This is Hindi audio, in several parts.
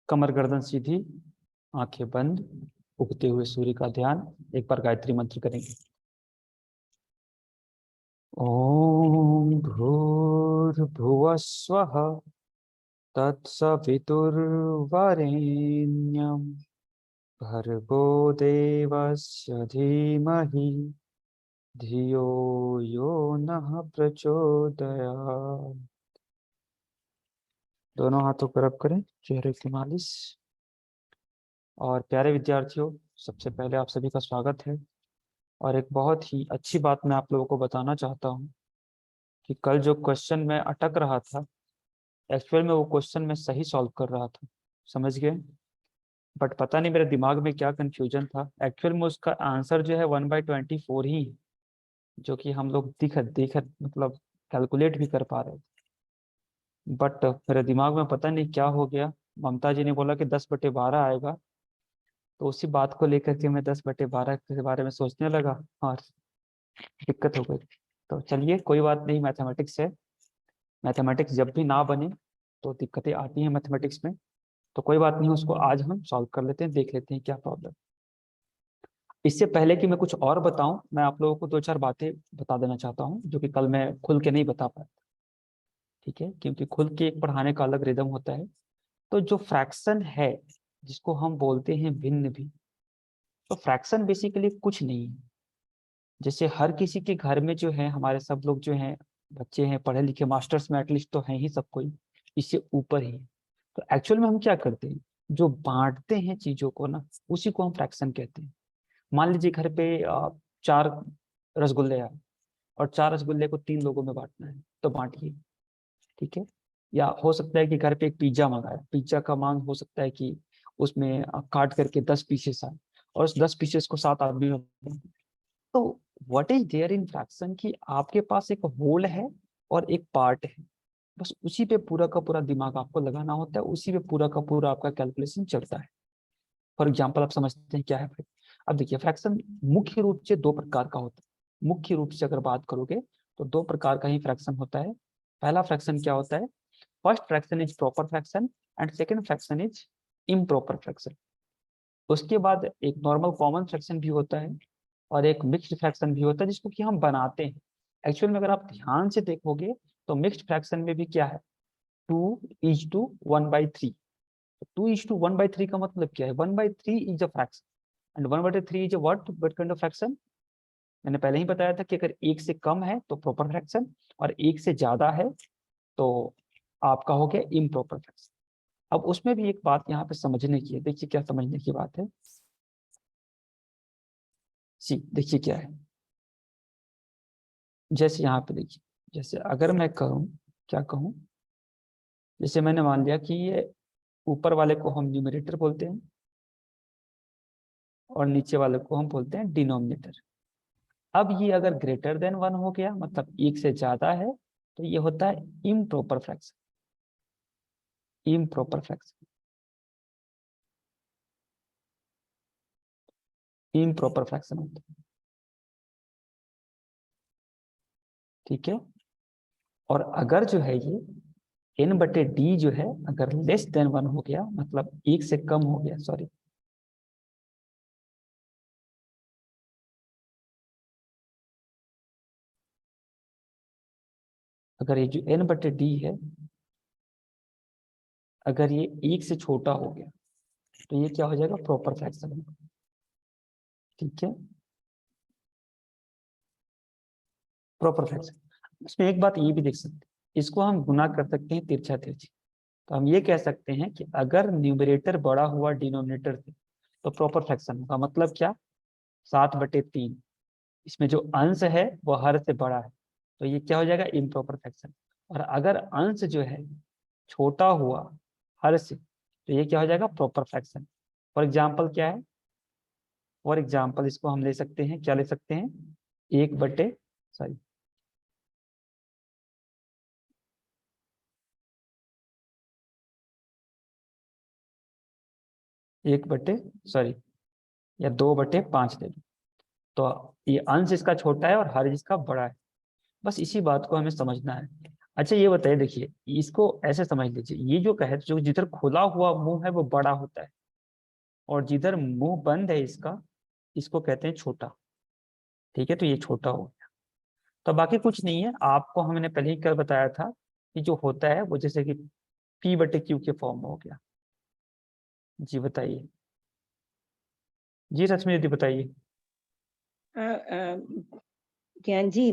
कमर गर्दन सीधी, आंखें बंद, उगते हुए सूर्य का ध्यान। एक बार गायत्री मंत्र करेंगे। ओम भूर्भुवः स्वः तत्सवितुर्वरेण्यं भर्गो देवस्य धीमहि धियो यो नः प्रचोदयात्। दोनों हाथों को रब करें, चेहरे की मालिश। और प्यारे विद्यार्थियों, सबसे पहले आप सभी का स्वागत है। और एक बहुत ही अच्छी बात मैं आप लोगों को बताना चाहता हूँ कि कल जो क्वेश्चन में अटक रहा था, एक्चुअल में वो क्वेश्चन मैं सही सॉल्व कर रहा था, समझ गए। बट पता नहीं मेरे दिमाग में क्या कंफ्यूजन था। एक्चुअल में उसका आंसर जो है 1/24 ही है, जो कि हम लोग दिख दिख मतलब कैलकुलेट भी कर पा रहे थे। बट मेरे दिमाग में पता नहीं क्या हो गया। ममता जी ने बोला कि 10/12 आएगा, तो उसी बात को लेकर के मैं 10/12 के बारे में सोचने लगा और दिक्कत हो गई। तो चलिए, कोई बात नहीं, मैथमेटिक्स है। मैथमेटिक्स जब भी ना बने तो दिक्कतें आती हैं मैथमेटिक्स में। तो कोई बात नहीं, उसको आज हम सॉल्व कर लेते हैं, देख लेते हैं क्या प्रॉब्लम। इससे पहले कि मैं कुछ और बताऊं, मैं आप लोगों को दो चार बातें बता देना चाहता हूं जो कि कल मैं खुल के नहीं बता पाया। ठीक है, क्योंकि खुल के एक पढ़ाने का अलग रिदम होता है। तो जो फ्रैक्शन है, जिसको हम बोलते हैं भिन्न भी, तो फ्रैक्शन बेसिकली कुछ नहीं है। जैसे हर किसी के घर में जो है, हमारे सब लोग जो हैं, बच्चे हैं, पढ़े लिखे, मास्टर्स में एटलीस्ट तो हैं ही सब कोई, इससे ऊपर ही है। तो एक्चुअल में हम क्या करते हैं, जो बांटते हैं चीजों को ना, उसी को हम फ्रैक्शन कहते हैं। मान लीजिए घर पे 4 रसगुल्ले आए और 4 रसगुल्ले को 3 लोगों में बांटना है, तो बांटिए। ठीक है। या हो सकता है कि घर पे एक पिज्जा मंगाया, पिज्जा का मांग हो सकता है कि उसमें काट करके 10 पीसेस आए और उस 10 पीसेस को 7 आदमी में बांटे। तो what is there in fraction कि आपके पास एक होल है और एक पार्ट है, बस उसी पे पूरा का पूरा दिमाग आपको लगाना होता है, उसी पे पूरा का पूरा आपका कैलकुलेशन चलता है। फॉर एग्जाम्पल, आप समझते हैं क्या है भाई। अब देखिए, फ्रैक्शन मुख्य रूप से 2 प्रकार का होता है। मुख्य रूप से अगर बात करोगे तो 2 प्रकार का ही फ्रैक्शन होता है। पहला फ्रैक्शन क्या होता है, first fraction is proper fraction and second fraction is improper fraction. उसके बाद एक नॉर्मल कॉमन फ्रैक्शन भी होता है और एक मिक्स्ड फ्रैक्शन भी होता है, जिसको कि हम बनाते हैं। एक्चुअल में अगर आप ध्यान से देखोगे तो मिक्स्ड फ्रैक्शन में भी क्या है, 2:1/3। 2:1/3 का मतलब क्या है, 1/3 is a fraction and 1/3 is a what kind of fraction. मैंने पहले ही बताया था कि अगर 1 से कम है तो प्रॉपर फ्रैक्शन, और 1 से ज्यादा है तो आपका हो गया इम्प्रॉपर फ्रैक्शन। अब उसमें भी एक बात यहाँ पे समझने की है, देखिए क्या समझने की बात है। सी देखिए क्या है, जैसे यहाँ पे देखिए, जैसे अगर मैं कहूँ, क्या कहूँ, जैसे मैंने मान लिया कि ये ऊपर वाले को हम न्यूमरेटर बोलते हैं और नीचे वाले को हम बोलते हैं डिनोमिनेटर। अब ये अगर ग्रेटर देन 1 हो गया, मतलब 1 से ज्यादा है, तो ये होता है improper fraction. Improper fraction, improper fraction होता है। ठीक है। और अगर जो है ये n/d जो है, अगर लेस देन 1 हो गया, मतलब 1 से कम हो गया, सॉरी, अगर ये जो n/d है, अगर ये 1 से छोटा हो गया, तो ये क्या हो जाएगा, प्रॉपर फ्रैक्शन। ठीक है, प्रॉपर फ्रैक्शन। इसमें एक बात ये भी देख सकते हैं, इसको हम गुना कर सकते हैं तिरछा तिरछी। तो हम ये कह सकते हैं कि अगर न्यूमरेटर बड़ा हुआ डिनोमिनेटर से तो प्रॉपर फ्रैक्शन होगा। मतलब क्या, 7/3। इसमें जो अंश है वो हर से बड़ा है, तो ये क्या हो जाएगा, इम्प्रॉपर फ्रैक्शन। और अगर अंश जो है छोटा हुआ हर से, तो ये क्या हो जाएगा, प्रॉपर फ्रैक्शन। फॉर एग्जाम्पल क्या है, फॉर एग्जाम्पल इसको हम ले सकते हैं, क्या ले सकते हैं, 1 बटे, सॉरी, 1 बटे, सॉरी, या 2/5 ले लो। तो ये अंश इसका छोटा है और हर इसका बड़ा है। बस इसी बात को हमें समझना है। अच्छा ये बताइए, देखिए इसको ऐसे समझ लीजिए, ये जो कहे जो जिधर खुला हुआ मुंह है वो बड़ा होता है, और जिधर मुंह बंद है इसका, इसको कहते हैं छोटा। ठीक है, तो ये छोटा हो गया। तो बाकी कुछ नहीं है, आपको हमने पहले ही कर बताया था कि जो होता है वो जैसे कि P/Q के फॉर्म में हो गया। जी बताइए। जी रश्मि दीदी बताइए। ज्ञान जी,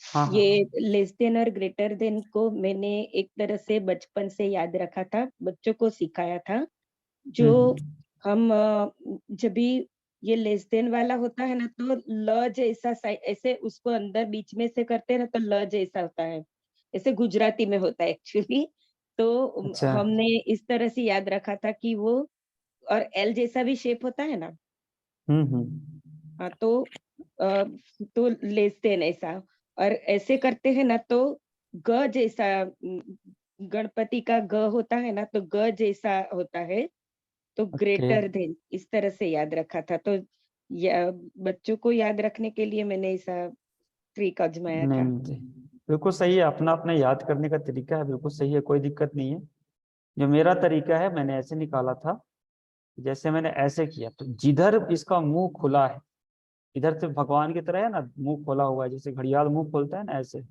हाँ हाँ। ये लेस देन और ग्रेटर देन को मैंने एक तरह से बचपन से याद रखा था, बच्चों को सिखाया था। जो हम्म। हम जब भी ये लेस देन वाला होता है ना, तो ल जैसा ऐसे उसको अंदर बीच में से करते हैं ना, तो ल जैसा होता है। ऐसे गुजराती में होता है एक्चुअली। तो अच्छा। हमने इस तरह से याद रखा था कि वो, और एल जैसा भी शेप होता है ना। हम्म। हाँ, अ, तो लेस देन ऐसा, और ऐसे करते हैं ना तो ग जैसा, गणपति का ग होता है ना, तो ग जैसा होता है, तो ओके। ग्रेटर देन इस तरह से याद रखा था। तो या, बच्चों को याद रखने के लिए मैंने ऐसा ट्रिक आजमाया नहीं था। नहीं, बिल्कुल सही है, अपना अपना याद करने का तरीका है, बिल्कुल सही है, कोई दिक्कत नहीं है। जो मेरा तरीका है मैंने ऐसे निकाला था, जैसे मैंने ऐसे किया, तो जिधर इसका मुंह खुला है, इधर से भगवान की तरह है ना, मुंह खोला हुआ है, जैसे घड़ियाल मुंह खोलता है ना ऐसे,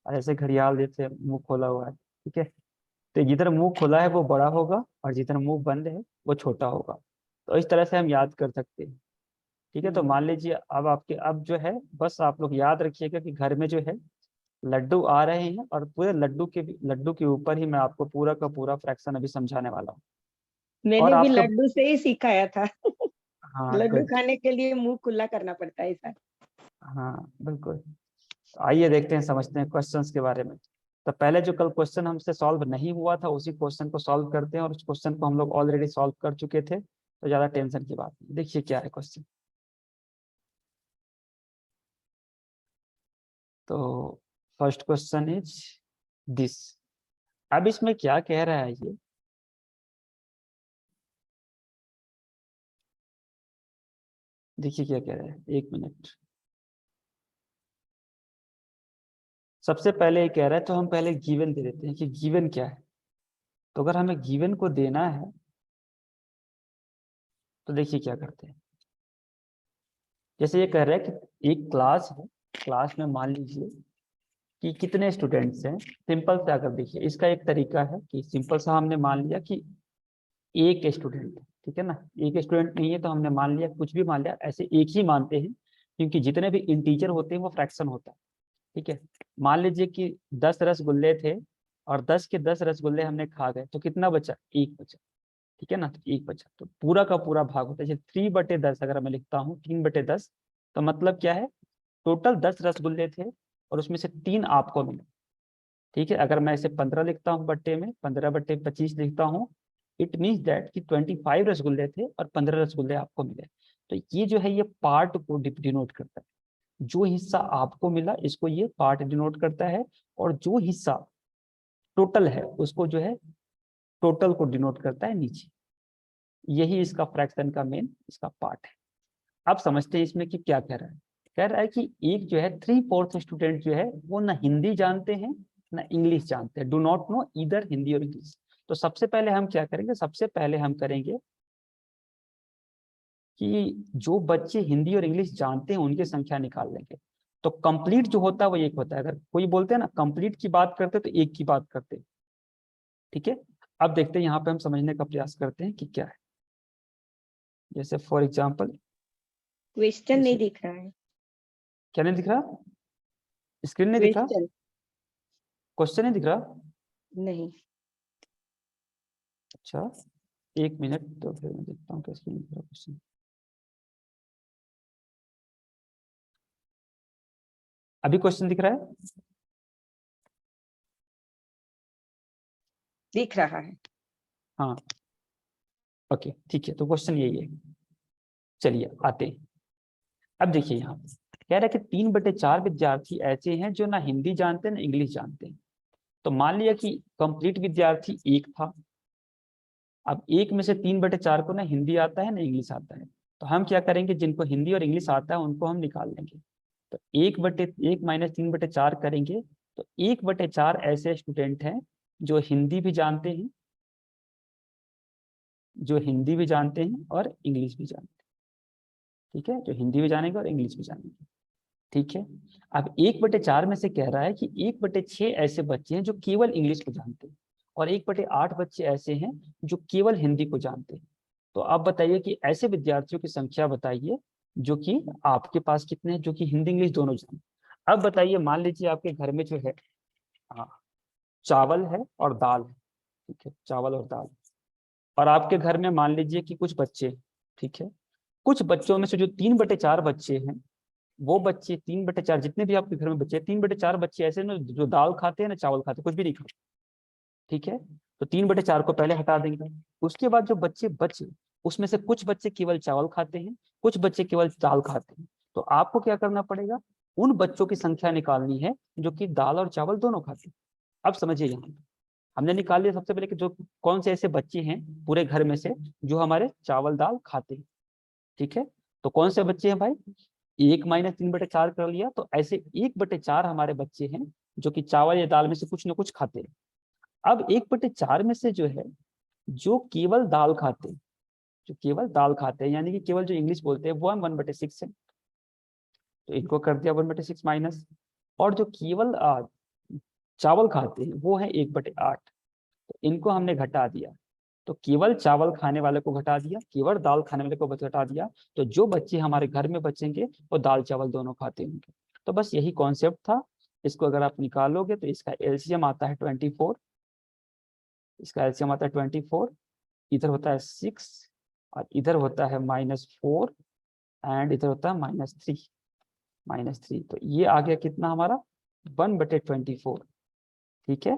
और ऐसे घड़ियाल जैसे मुंह खोला हुआ है। ठीक है, तो जिधर मुंह खुला है वो बड़ा होगा, और जिधर मुंह बंद है वो छोटा होगा। तो इस तरह से हम याद कर सकते हैं। ठीक है, तो हुँ। मान लीजिए अब आपके, अब जो है बस आप लोग याद रखिएगा कि घर में जो है लड्डू आ रहे हैं, और पूरे लड्डू के ऊपर ही मैं आपको पूरा का पूरा फ्रैक्शन अभी समझाने वाला हूँ। और मैंने भी आपके, लड्डू से ही सिखाया था। हाँ लड्डू गुड। खाने के लिए मुँह खुला करना पड़ता है ऐसा। हाँ बिल्कुल। आइए देखते हैं, समझते हैं क्वेश्चंस के बारे में। तो पहले जो कल क्वेश्चन हमसे सॉल्व नहीं हुआ था, उसी क्वेश्चन को सॉल्व करते हैं, और उस क्वेश्चन को हम लोग ऑलरेडी सॉल्व कर चुके थे, तो ज्यादा टेंशन की बात नहीं। देखिए क्या है क्वेश्चन। तो फर्स्ट क्वेश्चन इज दिस। अब इसमें क्या कह रहा है ये, देखिए क्या कह रहा है, एक मिनट। सबसे पहले ये कह रहा है, तो हम पहले गिवन दे देते हैं कि गिवन क्या है। तो अगर हमें गिवन को देना है, तो देखिए क्या करते हैं। जैसे ये कह रहा है कि एक क्लास है, क्लास में मान लीजिए कि कितने स्टूडेंट्स हैं। सिंपल से अगर देखिए, इसका एक तरीका है कि सिंपल सा हमने मान लिया कि एक स्टूडेंट है। ठीक है ना, एक स्टूडेंट नहीं है तो हमने मान लिया, कुछ भी मान लिया, ऐसे एक ही मानते हैं, क्योंकि जितने भी इंटीजर होते हैं वो फ्रैक्शन होता है। ठीक है, मान लीजिए कि 10 रसगुल्ले थे, और 10 के 10 रसगुल्ले हमने खा गए, तो कितना बचा, एक बचा। ठीक है ना, तो एक बचा, तो पूरा का पूरा भाग होता है। जैसे 3/10 अगर मैं लिखता हूँ, 3/10, तो मतलब क्या है, टोटल 10 रसगुल्ले थे, और उसमें से 3 आपको मिले। ठीक है, अगर मैं इसे 15 लिखता हूँ बट्टे में, 15/25 लिखता हूँ, इट मीन्स दैट कि 25 रसगुल्ले थे और 15 रसगुल्ले आपको मिले। तो ये जो है ये पार्ट को डिनोट करता है। जो हिस्सा आपको मिला इसको ये पार्ट डिनोट करता है, और जो हिस्सा टोटल है उसको जो है टोटल को डिनोट करता है नीचे। यही इसका फ्रैक्शन का मेन इसका पार्ट है। अब समझते हैं इसमें कि क्या कह रहा है। कह रहा है कि एक जो है 3/4 स्टूडेंट जो है वो ना हिंदी जानते हैं ना इंग्लिश जानते हैं, डू नॉट नो इधर हिंदी और इंग्लिश। तो सबसे पहले हम क्या करेंगे, सबसे पहले हम करेंगे कि जो बच्चे हिंदी और इंग्लिश जानते हैं उनकी संख्या निकाल लेंगे। तो कंप्लीट जो होता है वो एक होता है, अगर कोई बोलते हैं ना कंप्लीट की बात करते तो एक की बात करते हैं। ठीक है, अब देखते हैं यहाँ पे हम समझने का प्रयास करते हैं कि क्या है। जैसे फॉर एग्जाम्पल, क्वेश्चन नहीं जैसे दिख रहा है। क्या नहीं दिख रहा, स्क्रीन नहीं दिख रहा, क्वेश्चन क्वेश्चन नहीं दिख रहा। नहीं। अच्छा, एक मिनट, तो फिर मैं देखता हूँ क्या स्क्रीन दिख रहा है क्वेश्चन। अभी क्वेश्चन दिख रहा है। दिख रहा है। हाँ, ओके ठीक है, तो क्वेश्चन यही है। चलिए आते हैं। अब देखिए यहाँ पे कह रहा है कि 3/4 विद्यार्थी ऐसे हैं जो ना हिंदी जानते हैं ना इंग्लिश जानते हैं। तो मान लिया कि कंप्लीट विद्यार्थी एक था। अब एक में से 3/4 को ना हिंदी आता है ना इंग्लिश आता है। तो हम क्या करेंगे, जिनको हिंदी और इंग्लिश आता है उनको हम निकाल लेंगे। तो 1/1 - 3/4 करेंगे, तो 1/4 ऐसे स्टूडेंट हैं जो हिंदी भी जानते हैं, और इंग्लिश भी जानते हैं। ठीक है, जो हिंदी भी जानेंगे और इंग्लिश भी जानेंगे। ठीक है, अब 1/4 में से कह रहा है कि 1/6 ऐसे बच्चे हैं जो केवल इंग्लिश को जानते हैं, और 1/8 बच्चे ऐसे हैं जो केवल हिंदी को जानते हैं। तो आप बताइए कि ऐसे विद्यार्थियों की संख्या बताइए जो कि आपके पास कितने हैं जो कि हिंदी इंग्लिश दोनों जानते हैं। अब बताइए, मान लीजिए आपके घर में जो है, हाँ, चावल है और दाल है। ठीक है, चावल और दाल, और आपके घर में मान लीजिए कि कुछ बच्चे, ठीक है, कुछ बच्चों में से जो 3/4 बच्चे हैं, वो बच्चे 3/4 जितने भी आपके घर में बच्चे, 3/4 बच्चे ऐसे ना जो दाल खाते हैं ना चावल खाते, कुछ भी नहीं खाते। ठीक है, तो 3/4 को पहले हटा देंगे। उसके बाद जो बच्चे बचे, उसमें से कुछ बच्चे केवल चावल खाते हैं, कुछ बच्चे केवल दाल खाते हैं। तो आपको क्या करना पड़ेगा, उन बच्चों की संख्या निकालनी है जो कि दाल और चावल दोनों खाते हैं। अब समझिए, यहाँ हमने निकाल लिया सबसे पहले कि जो कौन से ऐसे बच्चे हैं पूरे घर में से जो हमारे चावल दाल खाते हैं। ठीक है, तो कौन से बच्चे हैं भाई, 1 - 3/4 कर लिया, तो ऐसे 1/4 हमारे बच्चे हैं जो कि चावल या दाल में से कुछ ना कुछ खाते हैं। अब 1/4 में से जो है, जो केवल दाल खाते हैं, यानी कि केवल जो इंग्लिश बोलते हैं, वो हम 1/6 है, तो इनको कर दिया 1/6 माइनस। और जो केवल चावल खाते हैं वो है 1/8, तो इनको हमने घटा दिया। तो केवल चावल खाने वाले को घटा दिया, केवल दाल खाने वाले को घटा दिया, तो जो बच्चे हमारे घर में बचेंगे वो दाल चावल दोनों खाते होंगे। तो बस यही कॉन्सेप्ट था। इसको अगर आप निकालोगे तो इसका एलसीएम आता है 24, इधर होता है 6, और इधर होता है -4, एंड इधर होता है -3। तो ये आ गया कितना हमारा, 1/24। ठीक है,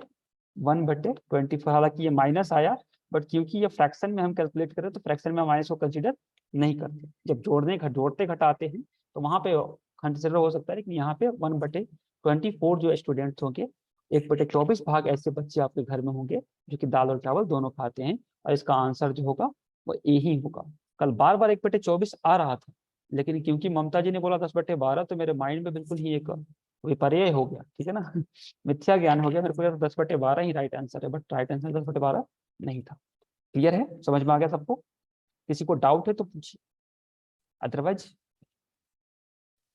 1/24। हालांकि ये माइनस आया, बट क्योंकि ये फ्रैक्शन में हम कैलकुलेट करें तो फ्रैक्शन में माइनस को कंसीडर नहीं करते। जब जोड़ते घटाते हैं तो वहां पे कंसिडर हो सकता है, लेकिन यहाँ पे 1/24 जो स्टूडेंट्स होंगे, 1/24 भाग ऐसे बच्चे आपके घर में होंगे जो कि दाल और चावल दोनों खाते हैं, और इसका आंसर जो होगा वो ए ही होगा। कल बार बार 1/24 आ रहा था, लेकिन क्योंकि ममता जी ने बोला 10/12, तो मेरे माइंड में बिल्कुल ही एक विपर्य हो गया। ठीक है ना, मिथ्या ज्ञान हो गया मेरे को, 10/12 ही राइट आंसर है, बट राइट आंसर 10/12 नहीं था। क्लियर है, समझ में आ गया सबको? किसी को डाउट है तो पूछिए, otherwise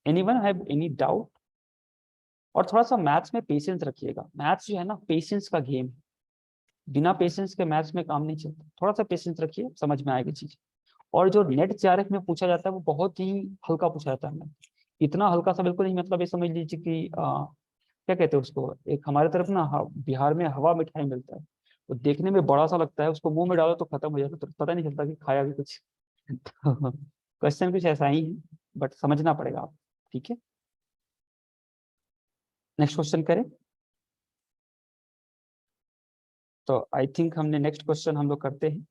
anyone have any doubt? और थोड़ा सा मैथ्स में पेशेंस रखिएगा। मैथ्स जो है ना, पेशेंस का गेम है, बिना पेशेंस के मैथ्स में काम नहीं चलता। थोड़ा सा पेशेंस रखिए, समझ में आएगी चीज। और जो नेट जेआरएफ में पूछा जाता है वो बहुत ही हल्का पूछा जाता है। इतना हल्का सा बिल्कुल नहीं, मतलब ये समझ लीजिए कि क्या कहते हैं उसको, एक हमारे तरफ ना बिहार में हवा मिठाई मिलता है, वो देखने में बड़ा सा लगता है, उसको मुंह में डालो तो खत्म हो जाता है, तो पता नहीं चलता कि खाया भी कुछ। तो क्वेश्चन कुछ ऐसा ही है, बट समझना पड़ेगा आप। ठीक है, नेक्स्ट क्वेश्चन करें। तो आई थिंक हमने नेक्स्ट क्वेश्चन हम लोग करते हैं।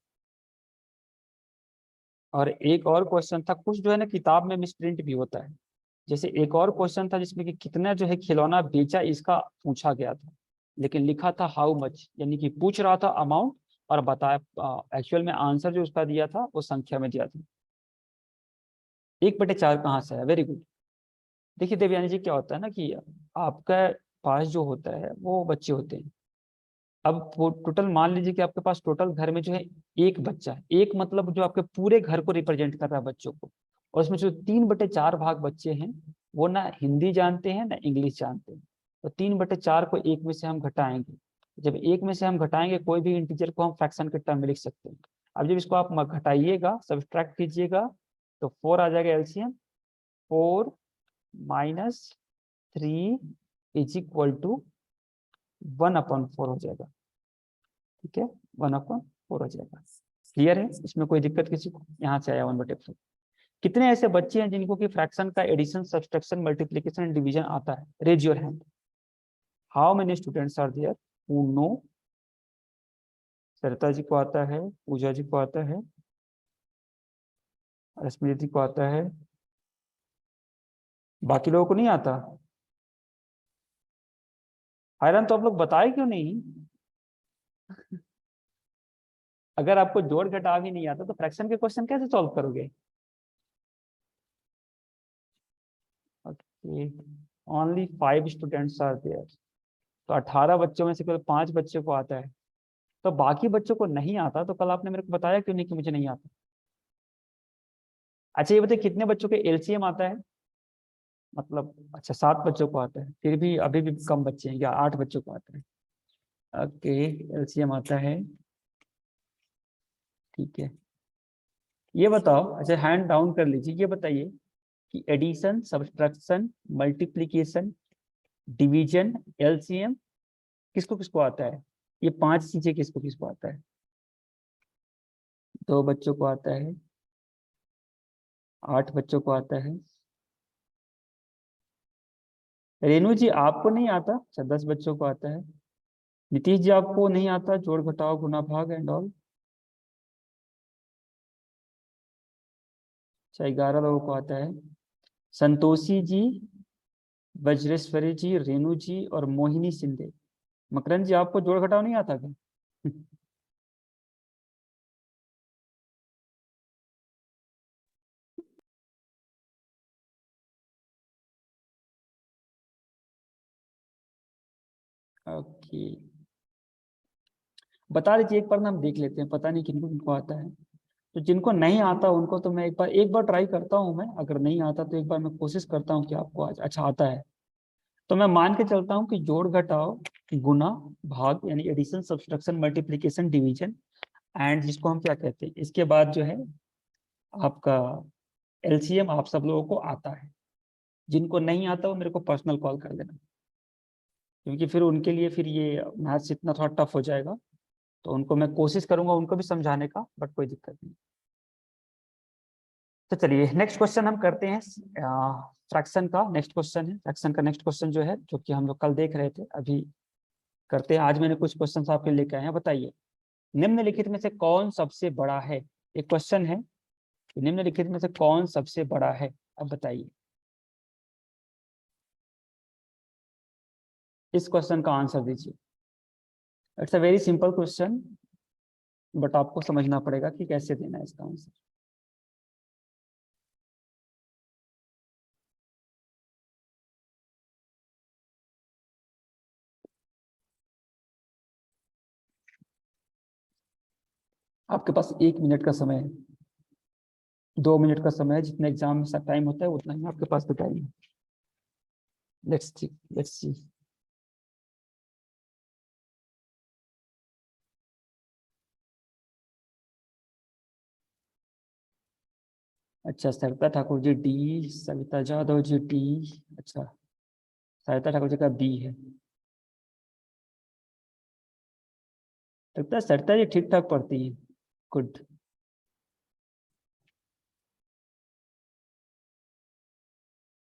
और एक और क्वेश्चन था, कुछ जो है ना किताब में मिसप्रिंट भी होता है। जैसे एक और क्वेश्चन था जिसमें कि कितना जो है खिलौना बेचा, इसका पूछा गया था, लेकिन लिखा था हाउ मच, यानी कि पूछ रहा था अमाउंट और बताया, एक्चुअल में आंसर जो उसका दिया था वो संख्या में दिया था। 1/4 कहाँ से है, वेरी गुड। देखिए देवयानी जी, क्या होता है ना कि आपका पास जो होता है वो बच्चे होते हैं। अब वो टोटल मान लीजिए कि आपके पास टोटल घर में जो है एक बच्चा है, एक मतलब जो आपके पूरे घर को रिप्रेजेंट कर रहा है बच्चों को, और उसमें जो 3/4 भाग बच्चे हैं वो ना हिंदी जानते हैं ना इंग्लिश जानते हैं। तो 3/4 को एक में से हम घटाएंगे, जब एक में से हम घटाएंगे कोई भी इंटीजर को हम फ्रैक्शन के टर्म में लिख सकते हैं। अब जब इसको आप घटाइएगा, सब्ट्रैक्ट कीजिएगा, तो 4 आ जाएगा एलसीएम, 4 - 3 इज इक्वल टू 1/4 हो जाएगा। ठीक है, 1/4 हो जाएगा। क्लियर है, इसमें कोई दिक्कत किसी को? यहाँ से आया 1/4। कितने ऐसे बच्चे हैं जिनको कि फ्रैक्शन का addition, subtraction, multiplication and division आता है? Raise your hand. How many students are there who know? Sarita ji को आता है, पूजा जी को आता है, स्मृति को आता है, बाकी लोगों को नहीं आता। हैरान, तो आप लोग बताए क्यों नहीं? अगर आपको जोड़ घटाव ही नहीं आता तो फ्रैक्शन के क्वेश्चन कैसे सॉल्व करोगे? Okay, only 5 students are there. तो 18 बच्चों में से केवल 5 बच्चों को आता है, तो बाकी बच्चों को नहीं आता, तो कल आपने मेरे को बताया क्यों नहीं कि मुझे नहीं आता? अच्छा ये बताइए कितने बच्चों के एलसीएम आता है? मतलब अच्छा 7 बच्चों को आता है, फिर भी अभी भी कम बच्चे हैं, या 8 बच्चों को आता है। ओके, एलसीएम आता है, ठीक है। ये बताओ, अच्छा हैंड डाउन कर लीजिए, ये बताइए कि addition, subtraction, multiplication, division, LCM किसको किसको आता है? ये 5 चीजें किसको किसको आता है? 2 बच्चों को आता है, 8 बच्चों को आता है। रेणु जी आपको नहीं आता? अच्छा 10 बच्चों को आता है। नीतीश जी आपको नहीं आता जोड़ घटाव गुना भाग एंड ऑल? अच्छा 11 लोगों को आता है। संतोषी जी, वज्रेश्वरी जी, रेणु जी और मोहिनी सिंधे। मकरंद जी आपको जोड़ घटाव नहीं आता क्या? ओके, बता दीजिए एक बार ना, हम देख लेते हैं, पता नहीं किनको किनको आता है। तो जिनको नहीं आता उनको तो मैं एक बार ट्राई करता हूँ मैं, अगर नहीं आता तो एक बार मैं कोशिश करता हूँ कि आपको आज अच्छा आता है। तो मैं मान के चलता हूँ कि जोड़ घटाव गुना भाग यानी addition, subtraction, multiplication, division and जिसको हम क्या कहते हैं, इसके बाद जो है आपका एलसीएम आप सब लोगों को आता है। जिनको नहीं आता वो मेरे को पर्सनल कॉल कर लेना, क्योंकि फिर उनके लिए फिर ये मैथ्स इतना थोड़ा टफ हो जाएगा। तो उनको मैं कोशिश करूंगा उनको भी समझाने का, बट कोई दिक्कत नहीं। तो चलिए नेक्स्ट क्वेश्चन हम करते हैं। फ्रैक्शन का नेक्स्ट क्वेश्चन है, फ्रैक्शन का नेक्स्ट क्वेश्चन जो है, जो कि हम लोग कल देख रहे थे, अभी करते हैं। आज मैंने कुछ क्वेश्चन आपके लेके आए हैं। बताइए निम्नलिखित में से कौन सबसे बड़ा है? एक क्वेश्चन है कि निम्नलिखित में से कौन सबसे बड़ा है, अब बताइए। इस क्वेश्चन का आंसर दीजिए। It's a very simple question, but आपको समझना पड़ेगा कि कैसे देना है इसका आंसर। आपके पास 1 मिनट का समय है, 2 मिनट का समय है, जितना एग्जाम में टाइम होता है उतना ही आपके पास बताइए। Let's see. अच्छा सरिता ठाकुर जी डी, सविता जाधव जी डी। अच्छा सरिता ठाकुर जी का बी है। लगता है सरिता जी ठीक ठाक पढ़ती है। गुड।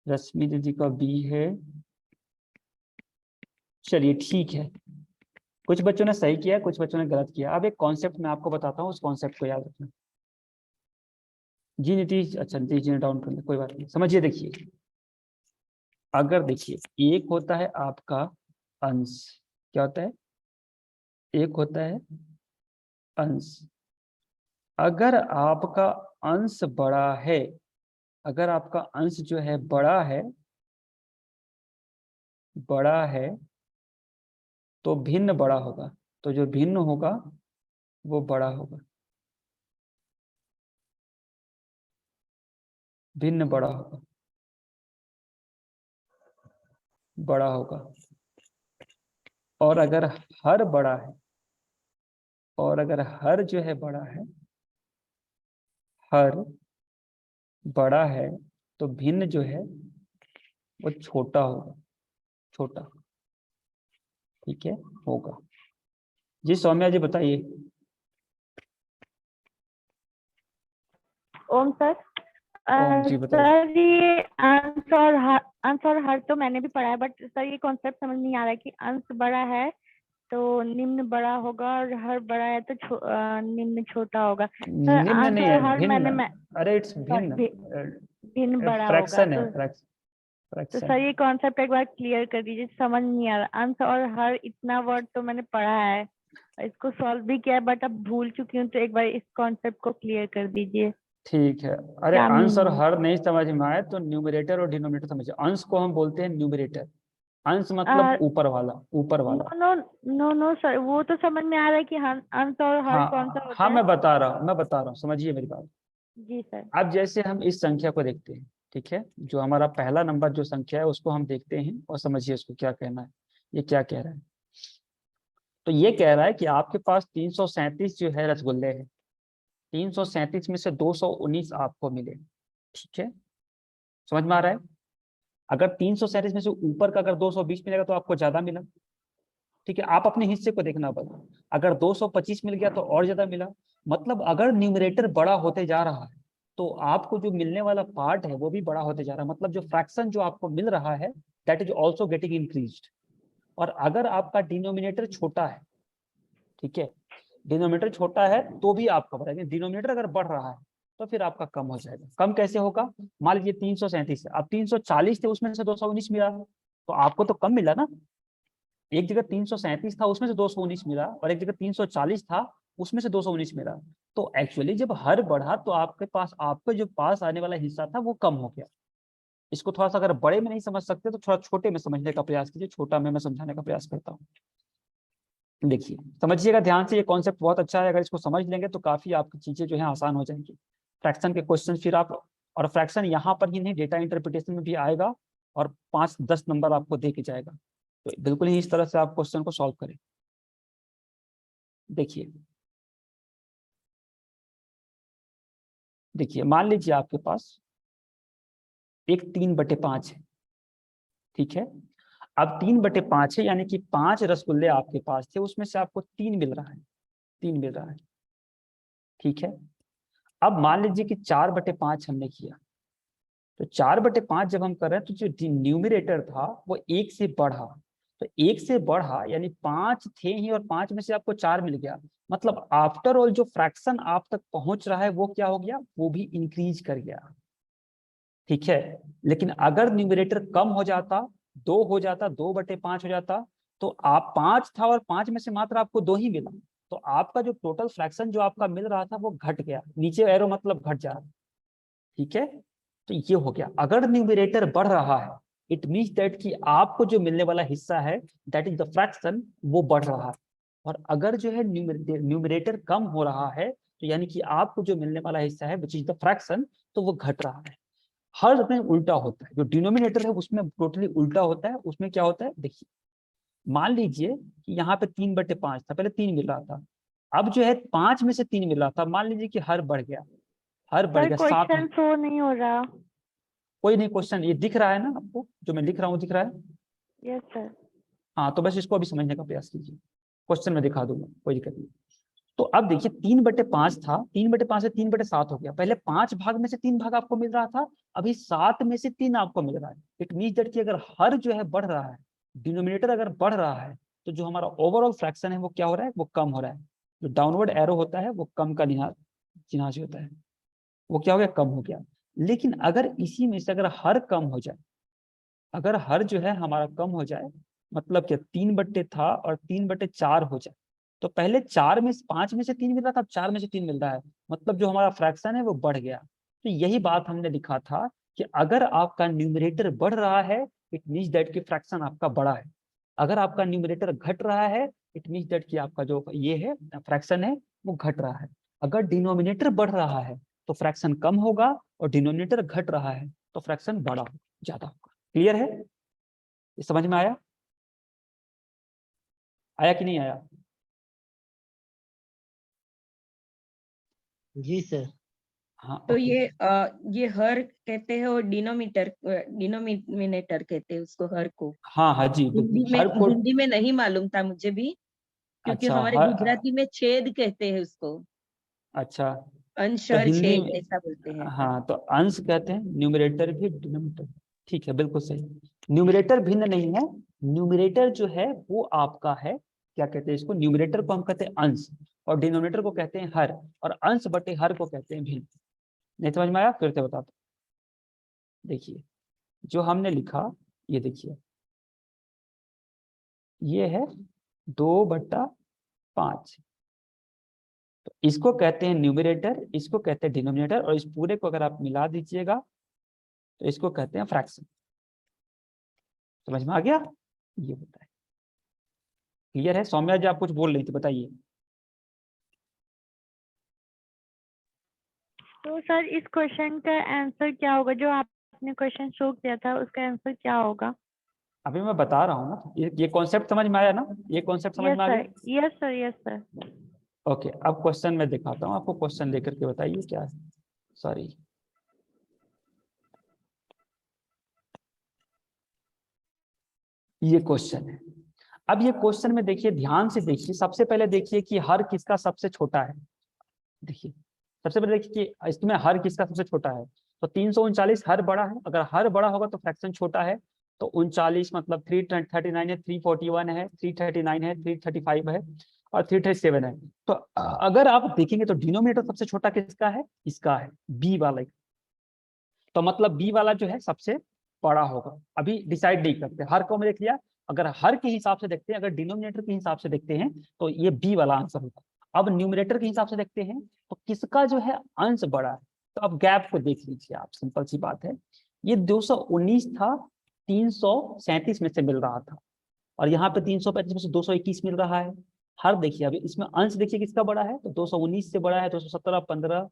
रश्मि दीदी का बी है। चलिए ठीक है, कुछ बच्चों ने सही किया, कुछ बच्चों ने गलत किया। अब एक कॉन्सेप्ट मैं आपको बताता हूँ, उस कॉन्सेप्ट को याद रखना। जी नीतीश, अच्छा नीतीश जी ने डाउन कर लिया, कोई बात नहीं। समझिए, देखिए अगर देखिए एक होता है आपका अंश, क्या होता है? एक होता है अंश। अगर आपका अंश बड़ा है, अगर आपका अंश जो है बड़ा है तो भिन्न बड़ा होगा, तो जो भिन्न होगा वो बड़ा होगा, भिन्न बड़ा होगा, बड़ा होगा। और अगर हर बड़ा है, और अगर हर जो है बड़ा है, हर बड़ा है तो भिन्न जो है वो छोटा होगा, छोटा, ठीक है, होगा। जी सौम्या जी बताइए। ओम सर। ओम जी बताइए। सर ये अंश और हर तो मैंने भी पढ़ा है, बट सर ये कॉन्सेप्ट समझ नहीं आ रहा है कि अंश बड़ा है तो निम्न बड़ा होगा और हर बड़ा है तो निम्न छोटा होगा। सर निम्न अंश नहीं और है, हर भिन्न। अरे इट्स सॉरी भिन्न, भिन्न बड़ा होगा फ्रैक्शन है, तो फ्रैक्शन। सर ये कॉन्सेप्ट एक बार क्लियर कर दीजिए, समझ नहीं आ रहा। अंश और हर इतना वर्ड तो मैंने पढ़ा है, इसको सॉल्व भी किया है, बट अब भूल चुकी हूँ, तो एक बार इस कॉन्सेप्ट को क्लियर कर दीजिए। ठीक है, अरे क्या अंश और मीनिंग? हर नहीं समझ में आए तो न्यूमरेटर और डिनोमिनेटर समझिए। अंश को हम बोलते हैं न्यूमरेटर, अंश मतलब आ, ऊपर वाला, ऊपर वाला। नो नो नो सर, वो तो समझ में आ रहा है कि अंश और हर कौन सा हाँ होता हाँ, है। मैं बता रहा हूँ, मैं बता रहा हूँ, समझिए मेरी बात। जी सर। अब जैसे हम इस संख्या को देखते हैं, ठीक है, जो हमारा पहला नंबर जो संख्या है उसको हम देखते हैं और समझिए उसको क्या कहना है। ये क्या कह रहा है? तो ये कह रहा है कि आपके पास 337 जो है रसगुल्ले हैं, 337 में से 219 आपको मिले, ठीक है, समझ में आ रहा है? अगर 337 में से ऊपर का अगर 220 मिलेगा तो आपको ज्यादा मिला, ठीक है, आप अपने हिस्से को देखना बस। अगर 225 मिल गया तो और ज्यादा मिला। मतलब अगर न्यूमरेटर बड़ा होते जा रहा है तो आपको जो मिलने वाला पार्ट है वो भी बड़ा होते जा रहा है, मतलब जो फ्रैक्शन जो आपको मिल रहा है that is also getting increased. और अगर आपका डिनोमिनेटर छोटा है, ठीक है, डिनोमिनेटर छोटा है तो भी आपका बढ़ेगा, डिनोमिनेटर अगर बढ़ रहा है तो फिर आपका कम हो जाएगा। कम कैसे होगा? मान लीजिए 337 है, अब 340 थे उसमें से 219 मिला, तो आपको तो कम मिला ना। एक जगह 337 था उसमें से 219 मिला, और एक जगह 340 था उसमें से 219 मिला। तो एक्चुअली जब हर बढ़ा तो आपके पास, आपको जो पास आने वाला हिस्सा था वो कम हो गया। इसको थोड़ा सा अगर बड़े में नहीं समझ सकते तो थोड़ा छोटे में समझने का प्रयास कीजिए, छोटा में मैं समझाने का प्रयास करता हूँ। देखिए समझिएगा ध्यान से, ये कॉन्सेप्ट बहुत अच्छा है, अगर इसको समझ लेंगे तो काफी आपकी चीजें जो है आसान हो जाएंगी। फ्रैक्शन के क्वेश्चन फिर आप, और फ्रैक्शन यहाँ पर ही नहीं डेटा इंटरप्रिटेशन में भी आएगा, और 5-10 नंबर आपको दे के जाएगा। तो बिल्कुल ही इस तरह से आप क्वेश्चन को सॉल्व करें। देखिए देखिए मान लीजिए आपके पास एक 3/5 है, ठीक है। अब 3/5 है यानी कि 5 रसगुल्ले आपके पास थे, उसमें से आपको 3 मिल रहा है, 3 मिल रहा है, ठीक है। अब मान लीजिए कि 4/5 हमने किया, तो 4/5 जब हम कर रहे हैं तो जो न्यूमरेटर था वो 1 से बढ़ा, तो 1 से बढ़ा यानी 5 थे ही और 5 में से आपको 4 मिल गया। मतलब आफ्टर ऑल जो फ्रैक्शन आप तक पहुंच रहा है वो क्या हो गया? वो भी इंक्रीज कर गया, ठीक है। लेकिन अगर न्यूमरेटर कम हो जाता, 2 हो जाता, 2/5 हो जाता, तो आप 5 था और 5 में से मात्र आपको 2 ही मिला, तो आपका जो टोटल फ्रैक्शन जो आपका मिल रहा था वो घट गया, नीचे एरो मतलब घट जा रहा, ठीक है। तो ये हो गया, अगर न्यूमरेटर बढ़ रहा है इट मीन्स दैट कि आपको जो मिलने वाला हिस्सा है दैट इज द फ्रैक्शन, वो बढ़ रहा है। और अगर जो है न्यूमरेटर कम हो रहा है तो यानी कि आपको जो मिलने वाला हिस्सा है विच इज द फ्रैक्शन, तो वो घट रहा है। हर में उल्टा होता है, जो डिनोमिनेटर है उसमें टोटली उल्टा होता है। उसमें क्या होता है देखिए, मान लीजिए कि यहाँ पे 3/5 था, पहले 3 मिल रहा था, अब जो है 5 में से 3 मिल रहा था, मान लीजिए कि हर बढ़ गया, हर बढ़ सर गया 7। क्वेश्चन शो नहीं हो रहा। कोई नहीं, क्वेश्चन ये दिख रहा है ना आपको, जो मैं लिख रहा हूँ दिख रहा है? Yes sir. हाँ, तो बस इसको अभी समझने का प्रयास कीजिए, क्वेश्चन में दिखा दूंगा, कोई दिक्कत नहीं। तो अब देखिए 3/5 था, 3/5 से 3/7 हो गया, पहले 5 भाग में से 3 भाग आपको मिल रहा था, अभी 7 में से 3 आपको मिल रहा है। इट मीन्स दैट कि अगर हर जो है बढ़ रहा है, डिनोमिनेटर अगर बढ़ रहा है, तो जो हमारा ओवरऑल फ्रैक्शन है वो क्या हो रहा है? वो कम हो रहा है। जो डाउनवर्ड एरो होता है वो कम का चिन्ह से होता है, वो क्या हो गया? कम हो गया। लेकिन अगर इसी में से अगर हर कम हो जाए, अगर हर जो है हमारा कम हो जाए, मतलब क्या 3 था और 3/4 हो जाए, तो पहले 5 में से 3 मिल रहा था, अब 4 में से 3 मिल रहा है, मतलब जो हमारा फ्रैक्शन है वो बढ़ गया। तो यही बात हमने लिखा था कि अगर आपका न्यूमरेटर बढ़ रहा है इट मीन्स दैट कि फ्रैक्शन आपका बड़ा है, अगर आपका न्यूमरेटर घट रहा है इट मीन्स दैट कि आपका जो ये है फ्रैक्शन है वो घट रहा है। अगर डिनोमिनेटर बढ़ रहा है तो फ्रैक्शन कम होगा, और डिनोमिनेटर घट रहा है तो फ्रैक्शन बड़ा होगा, ज्यादा होगा। क्लियर है? ये समझ में आया? आया कि नहीं आया? जी सर। हाँ तो ओके। ये हर कहते हैं और डिनोमिनेटर कहते हैं उसको, हर को। हाँ हाँ जी बिल्कुल, हर को। हिंदी में नहीं मालूम था मुझे भी, क्योंकि अच्छा हमारे हर, गुजराती में छेद कहते हैं उसको, अच्छा अंश तो और हिंदी छेद में, ऐसा बोलते हैं। हाँ तो अंश कहते हैं, न्यूमरेटर भी डिनोमिनेटर, ठीक है बिल्कुल सही। न्यूमरेटर भिन्न नहीं है, न्यूमरेटर जो है वो आपका है, क्या कहते हैं इसको? न्यूमरेटर को हम कहते हैं अंश, और डिनोमिनेटर को कहते हैं हर, और अंश बटे हर को कहते हैं भिन्न। नहीं समझ में आया? फिर से बताता हूं। देखिए जो हमने लिखा, ये देखिए, ये है 2/5, तो इसको कहते हैं न्यूमरेटर, इसको कहते हैं डिनोमिनेटर, और इस पूरे को अगर आप मिला दीजिएगा तो इसको कहते हैं फ्रैक्शन। समझ में आ गया? ये होता है। क्लियर है? सौम्या जी आप कुछ बोल रही थी, बताइए। तो सर इस क्वेश्चन का आंसर क्या होगा? जो आपने क्वेश्चन शो किया था उसका आंसर क्या होगा? अभी मैं बता रहा हूँ ना, ये कॉन्सेप्ट समझ में आया ना? ये कॉन्सेप्ट समझ यस में आ सर, गया? Yes sir, yes sir. Okay, अब क्वेश्चन मैं दिखाता हूँ आपको, क्वेश्चन लेकर के बताइए क्या है। सॉरी, ये क्वेश्चन है। अब ये क्वेश्चन में देखिए, ध्यान से देखिए, सबसे पहले देखिए कि हर किसका सबसे छोटा है। देखिए, सबसे पहले देखिए कि इसमें हर किसका सबसे छोटा है। तो 339 हर बड़ा है, अगर हर बड़ा होगा तो फ्रैक्शन छोटा है। तो 39 मतलब 339 है, 341 है, 339 है, 335 है और 337 है। तो अगर आप देखेंगे तो डिनोमिनेटर सबसे छोटा किसका है? इसका है, बी वाला। तो मतलब बी वाला जो है सबसे बड़ा होगा। अभी डिसाइड नहीं करते, हर को में देख लिया। अगर हर के हिसाब से देखते हैं, अगर डिनोमिनेटर के हिसाब से देखते हैं तो ये बी वाला आंसर होगा। अब न्यूमरेटर के हिसाब से देखते हैं तो किसका जो है अंश बड़ा है। तो अब गैप को देख लीजिए आप, सिंपल सी बात है। ये 219 था, 337 में से मिल रहा था, और यहाँ पे 335 में से 221 मिल रहा है। हर देखिए, अभी इसमें अंश देखिए किसका बड़ा है, तो 219 से बड़ा है, 217, 15,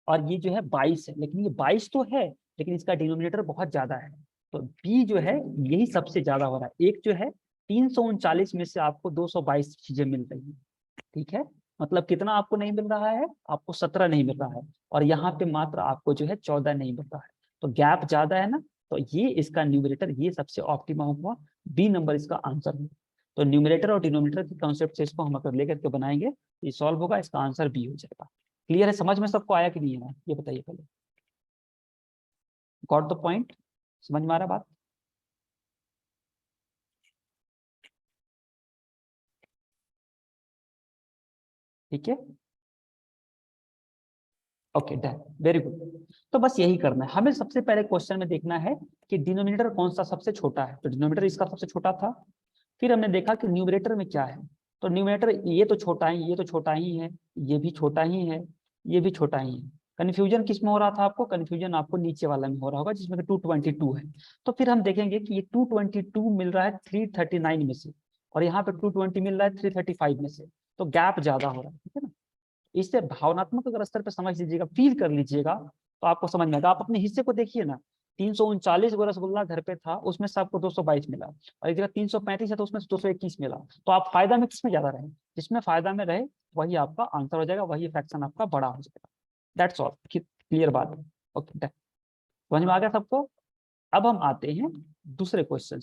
और ये जो है 22 है। लेकिन ये 22 तो है, लेकिन इसका डिनोमिनेटर बहुत ज्यादा है। तो बी जो है यही सबसे ज्यादा हो रहा है। एक जो है 339 में से आपको 222 चीजें मिल रही है। ठीक है, मतलब कितना आपको नहीं मिल रहा है? आपको 17 नहीं मिल रहा है, और यहाँ पे मात्र आपको जो है 14 नहीं मिल रहा है। तो गैप ज्यादा है ना, तो ये इसका न्यूमरेटर ये सबसे ऑप्टिमम हुआ, बी नंबर इसका आंसर है। तो न्यूमरेटर और डिनोमिनेटर के कॉन्सेप्ट से इसको हम अगर लेकर के बनाएंगे, ये सॉल्व होगा, इसका आंसर बी हो जाएगा। क्लियर है? समझ में सबको आया कि नहीं है? ये बताइए पहले। Got the point? समझ में आ रहा बात? ठीक है, ओके डन, वेरी गुड। तो बस यही करना है हमें। सबसे पहले क्वेश्चन में देखना है कि डिनोमिनेटर कौन सा सबसे छोटा है। तो डिनोमिनेटर इसका सबसे छोटा था। फिर हमने देखा कि न्यूमरेटर में क्या है। तो न्यूमरेटर ये तो छोटा ही, ये तो छोटा ही है, ये भी छोटा ही है, ये भी छोटा ही है। कन्फ्यूजन किस में हो रहा था आपको? कन्फ्यूजन आपको नीचे वाला में हो रहा होगा, जिसमें 222 है। तो फिर हम देखेंगे कि ये 222 मिल रहा है 339 में से, और यहाँ पे 220 मिल रहा है 335 में से। तो गैप ज्यादा हो रहा है, ठीक है ना? इससे भावनात्मक अगर स्तर पर समझ लीजिएगा, फील कर लीजिएगा, तो आपको समझ में आएगा। आप अपने हिस्से को देखिए ना, 339 गो रसगुल्ला घर पे था, उसमें से आपको 222 मिला, और एक जगह 335 है तो उसमें से 221 मिला। तो आप फायदा में किसमें ज्यादा रहे? जिसमें फायदा में रहे वही आपका आंसर हो जाएगा, वही फ्रैक्शन आपका बड़ा हो जाएगा। That's all. क्लियर बात है? ओके, समझ में आ गया सबको? अब हम आते हैं दूसरे क्वेश्चन।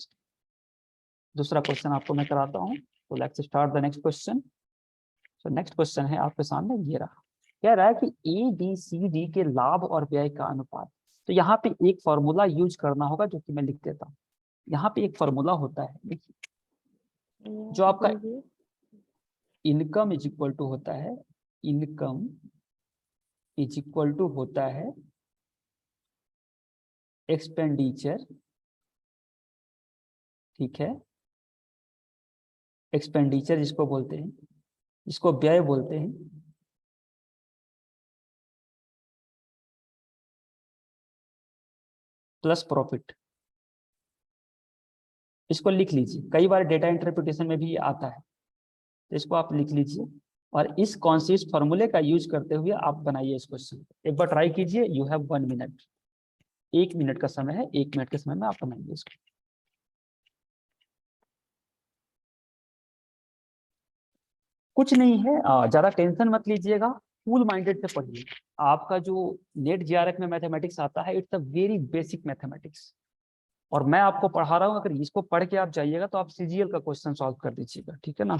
दूसरा क्वेश्चन आपको मैं कराता हूँ। तो let's start the next question. तो नेक्स्ट क्वेश्चन है आपके सामने, ये रहा। कह रहा है कि ए बी सी डी के लाभ और व्यय का अनुपात। तो यहाँ पे एक फॉर्मूला यूज करना होगा, जो कि मैं लिख देता हूँ। यहाँ पे एक फॉर्मूला होता है, देखिए, जो आपका बोलिए। इनकम इज इक्वल टू होता है, इनकम इज इक्वल टू होता है एक्सपेंडिचर। ठीक है, एक्सपेंडिचर जिसको बोलते हैं, जिसको व्यय बोलते हैं, प्लस प्रॉफिट। इसको लिख लीजिए, कई बार डेटा इंटरप्रिटेशन में भी आता है, तो इसको आप लिख लीजिए। और इस कॉन्शियस फॉर्मूले का यूज करते हुए आप बनाइए इस क्वेश्चन। एक बार ट्राई कीजिए। यू हैव 1 मिनट, 1 मिनट का समय है, 1 मिनट के समय में आप बनाइए इसको। कुछ नहीं है, ज्यादा टेंशन मत लीजिएगा, कूल माइंडेड से पढ़िए। आपका जो नेट जीआरएफ में मैथमेटिक्स आता है, it's a very basic mathematics, और मैं आपको पढ़ा रहा हूँ। अगर इसको पढ़ के आप जाइएगा तो आप सीजीएल का क्वेश्चन सॉल्व कर दीजिएगा, ठीक है ना?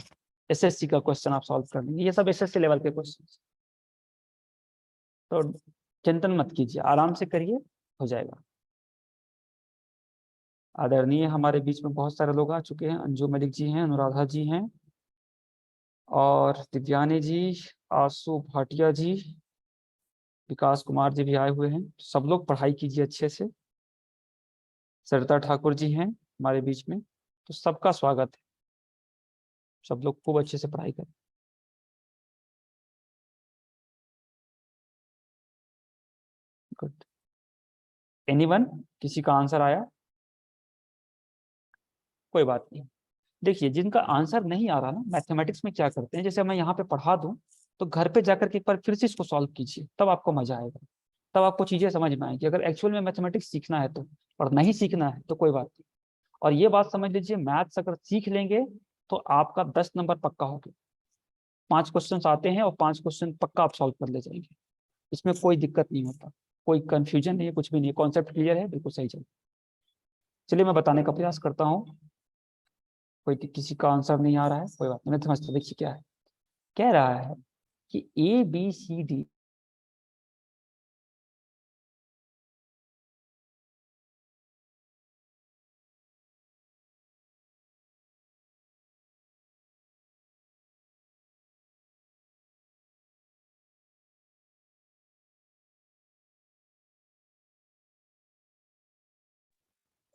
एसएससी का क्वेश्चन आप सॉल्व कर लेंगे, ये सब एसएससी लेवल के क्वेश्चन। तो चिंतन मत कीजिए, आराम से करिए, हो जाएगा। आदरणीय हमारे बीच में बहुत सारे लोग आ चुके हैं। अंजू मलिक जी हैं, अनुराधा जी हैं, और दिव्यानी जी, आशु भाटिया जी, विकास कुमार जी भी आए हुए हैं। सब लोग पढ़ाई कीजिए अच्छे से। सरिता ठाकुर जी हैं हमारे बीच में, तो सबका स्वागत है। सब लोग खूब अच्छे से पढ़ाई करें। गुड। एनीवन? किसी का आंसर आया? कोई बात नहीं, देखिए जिनका आंसर नहीं आ रहा ना, मैथमेटिक्स में क्या करते हैं, जैसे मैं यहाँ पे पढ़ा दूं तो घर पे जाकर के एक बार फिर से इसको सॉल्व कीजिए, तब आपको मजा आएगा, तब आपको चीजें समझ में आएगी। अगर एक्चुअल में मैथमेटिक्स सीखना है तो, और नहीं सीखना है तो कोई बात नहीं। और ये बात समझ लीजिए, मैथ्स अगर सीख लेंगे तो आपका 10 नंबर पक्का हो गया। 5 क्वेश्चन आते हैं और 5 क्वेश्चन पक्का आप सॉल्व कर ले जाएंगे, इसमें कोई दिक्कत नहीं होता, कोई कंफ्यूजन नहीं है, कुछ भी नहीं है, कॉन्सेप्ट क्लियर है, बिल्कुल सही चल। चलिए मैं बताने का प्रयास करता हूँ। कोई किसी का आंसर नहीं आ रहा है, कोई बात नहीं, मैं समझता, देखिए क्या है, कह रहा है कि ABCD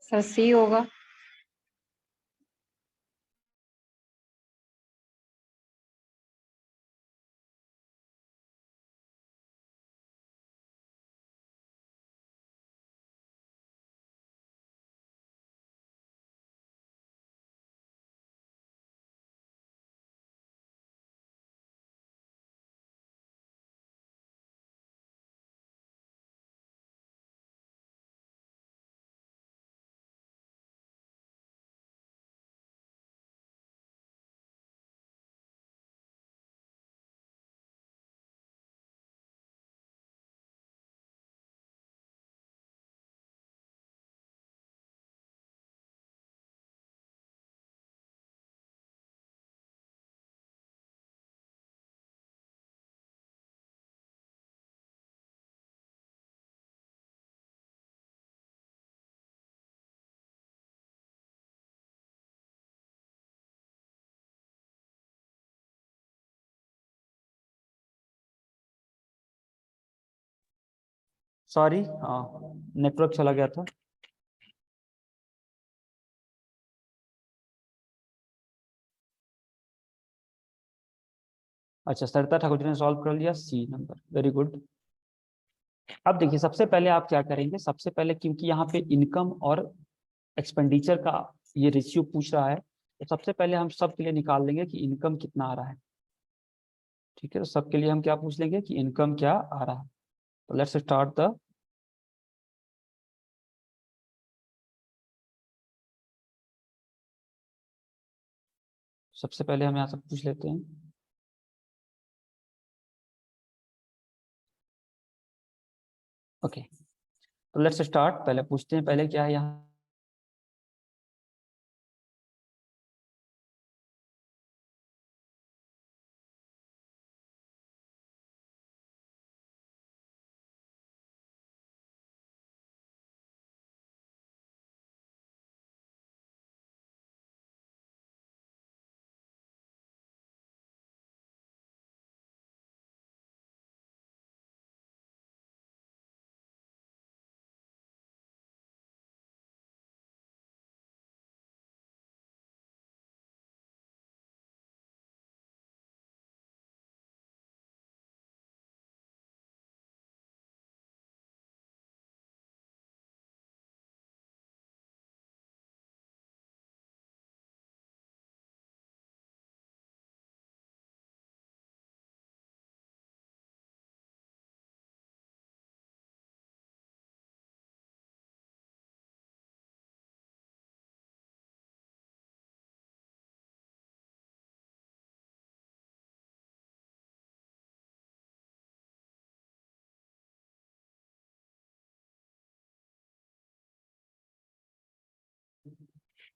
सर सी होगा। सॉरी, नेटवर्क चला गया था। अच्छा, सरिता ठाकुर जी ने सॉल्व कर लिया, सी नंबर, वेरी गुड। अब देखिए सबसे पहले आप क्या करेंगे, सबसे पहले क्योंकि यहाँ पे इनकम और एक्सपेंडिचर का ये रेशियो पूछ रहा है, तो सबसे पहले हम सब के लिए निकाल लेंगे कि इनकम कितना आ रहा है। ठीक है, तो सबके लिए हम क्या पूछ लेंगे कि इनकम क्या आ रहा है। तो लेट्स स्टार्ट द, सबसे पहले हम यहाँ से पूछ लेते हैं। ओके, तो लेट्स स्टार्ट, पहले पूछते हैं पहले क्या है यहाँ।